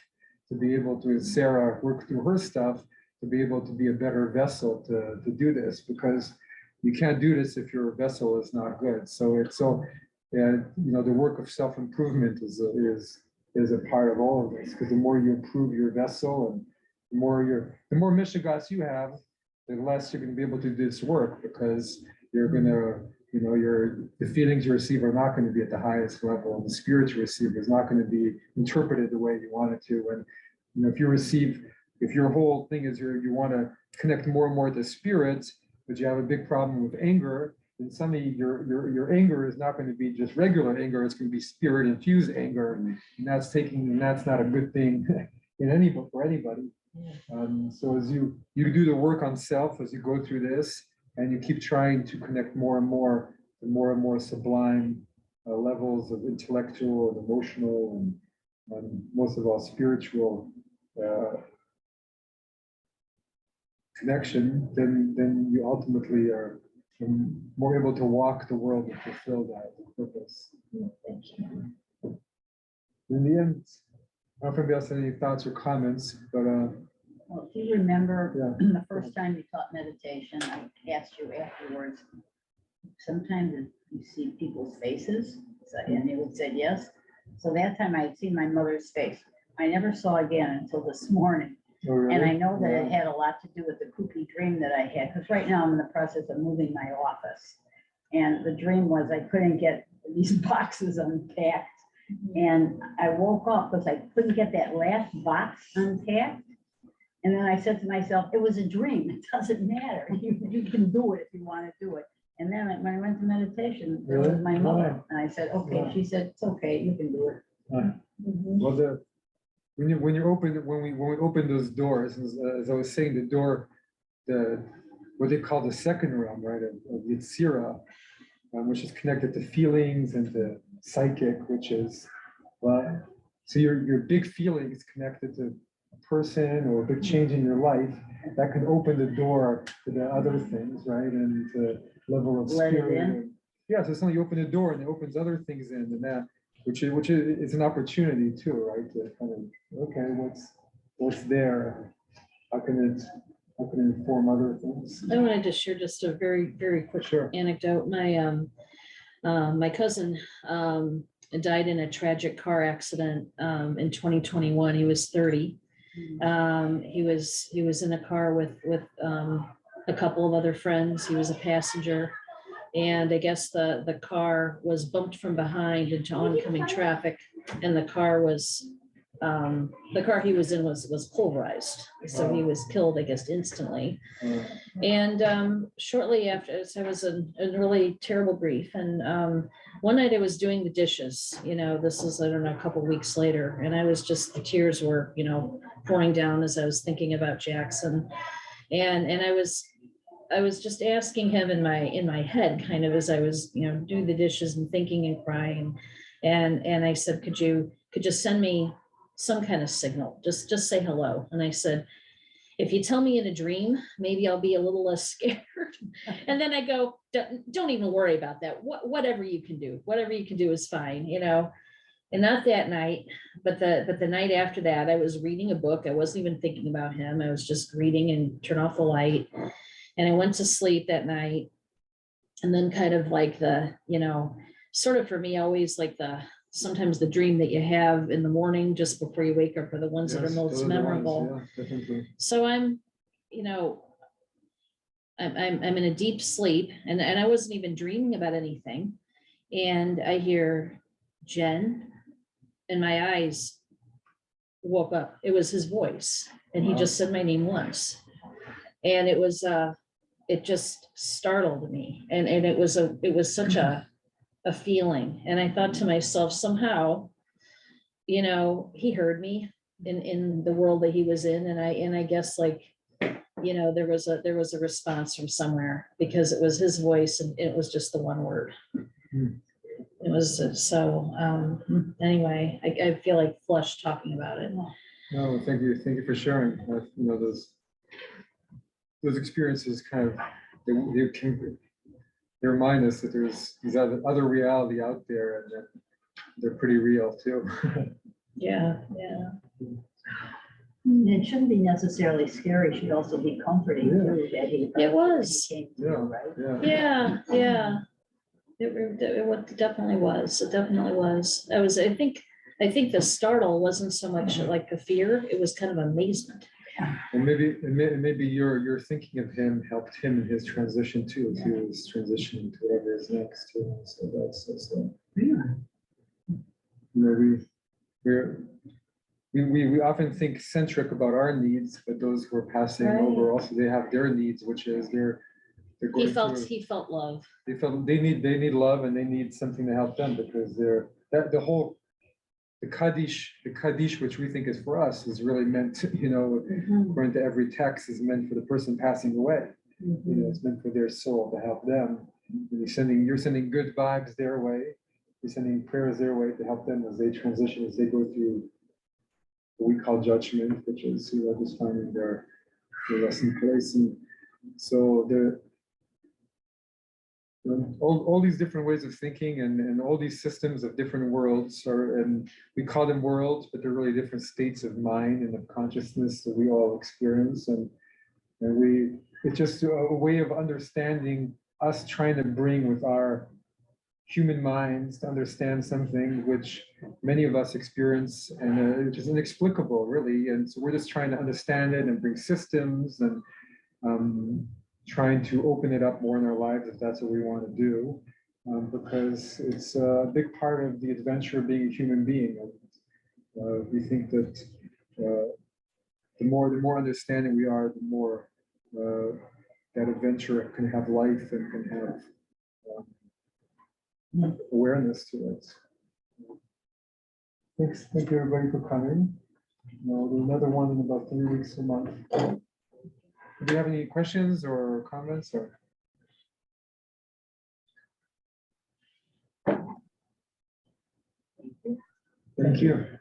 to be able to, Sarah work through her stuff, to be able to be a better vessel to do this, because you can't do this if your vessel is not good. So the work of self-improvement is a part of all of this, because the more you improve your vessel and the more mishigas you have, the less you're going to be able to do this work, because you're going to, the feelings you receive are not going to be at the highest level, and the spirit you receive is not going to be interpreted the way you want it to. And if your whole thing is you want to connect more and more to spirit, but you have a big problem with anger, then suddenly your anger is not going to be just regular anger, it's going to be spirit infused anger, and that's not a good thing for anybody. So as you do the work on self, as you go through this, and you keep trying to connect more and more sublime levels of intellectual and emotional and most of all spiritual connection, then you ultimately are more able to walk the world and fulfill that purpose. Thank you. In the end, I don't know if anybody else has any thoughts or comments, but Well, if you remember the first time you taught meditation, I asked you afterwards, sometimes you see people's faces, and you would say yes. So that time I had seen my mother's face. I never saw again until this morning. oh, really? And I know that it had a lot to do with the kooky dream that I had, because right now I'm in the process of moving my office. And the dream was I couldn't get these boxes unpacked. And I woke up because I couldn't get that last box unpacked. And then I said to myself, it was a dream. It doesn't matter. You can do it if you want to do it. And then when I went to meditation, there was my mother. And I said, okay. She said, it's okay. You can do it. Well, when we open those doors, as I was saying, the door, what they call the second realm, right, of Yetzirah, which is connected to feelings and to psychic, which is, so your big feelings connected to a person or a big change in your life, that can open the door to the other things, right, and the level of spirit. Yeah, so suddenly you open the door and it opens other things in, and that, which is an opportunity too, right, to kind of, okay, what's there? How can it inform other things? I wanted to share just a very, very quick anecdote. My cousin died in a tragic car accident in 2021. He was 30. He was in a car with a couple of other friends. He was a passenger, and I guess the car was bumped from behind into oncoming traffic, and the car he was in was pulverized, so he was killed, I guess, instantly. And shortly after, so I was in really terrible grief. And one night I was doing the dishes, this is, I don't know, a couple of weeks later, and the tears were, pouring down as I was thinking about Jackson. And I was just asking him in my head, kind of as I was, doing the dishes and thinking and crying. And I said, could you send me some kind of signal, just say hello. And I said, if you tell me in a dream, maybe I'll be a little less scared. And then I go, don't even worry about that. Whatever you can do is fine, you know. And not that night, but the night after that, I was reading a book. I wasn't even thinking about him. I was just reading and turn off the light. And I went to sleep that night. And then kind of like you know, sort of for me, always like sometimes the dream that you have in the morning just before you wake up are the ones that are most memorable. So I'm, you know, I'm in a deep sleep, and I wasn't even dreaming about anything. And I hear Jen, and my eyes woke up. It was his voice, and he just said my name once. And it was it just startled me. And it was such a feeling. And I thought to myself, somehow, you know, he heard me in the world that he was in. And I guess, like, you know, there was a response from somewhere, because it was his voice and it was just the one word. It was so anyway, I feel like flush talking about it. No, thank you for sharing. You know, those experiences kind of they remind us that there's these other reality out there, and that they're pretty real too. Yeah. It shouldn't be necessarily scary. It should also be comforting too. That It was. came through, right? Yeah. It definitely was. It definitely was. I think the startle wasn't so much like a fear. It was kind of amazement. And maybe your thinking of him helped him in his transition too, to his transition to whatever is next too. So that's you know, we often think centric about our needs, but those who are passing over also, they have their needs, which is they're going He felt love. they need love, and they need something to help them, because the Kaddish, which we think is for us, is really meant to, you know, according to every text, is meant for the person passing away. You know, it's meant for their soul, to help them. And you're sending good vibes their way. You're sending prayers their way to help them as they transition, as they go through what we call judgment, which is, you know, just finding their resting place. And so all these different ways of thinking, and all these systems of different worlds and we call them worlds, but they're really different states of mind and of consciousness that we all experience. And it's just a way of understanding us, trying to bring with our human minds to understand something which many of us experience, and which is inexplicable, really. And so we're just trying to understand it and bring systems, and trying to open it up more in our lives, if that's what we want to do, because it's a big part of the adventure of being a human being. And we think that the more understanding we are, the more that adventure can have life and can have awareness to it. Thank you everybody for coming. We'll do another one in about 3 weeks, a month. Do you have any questions or comments? Or thank you.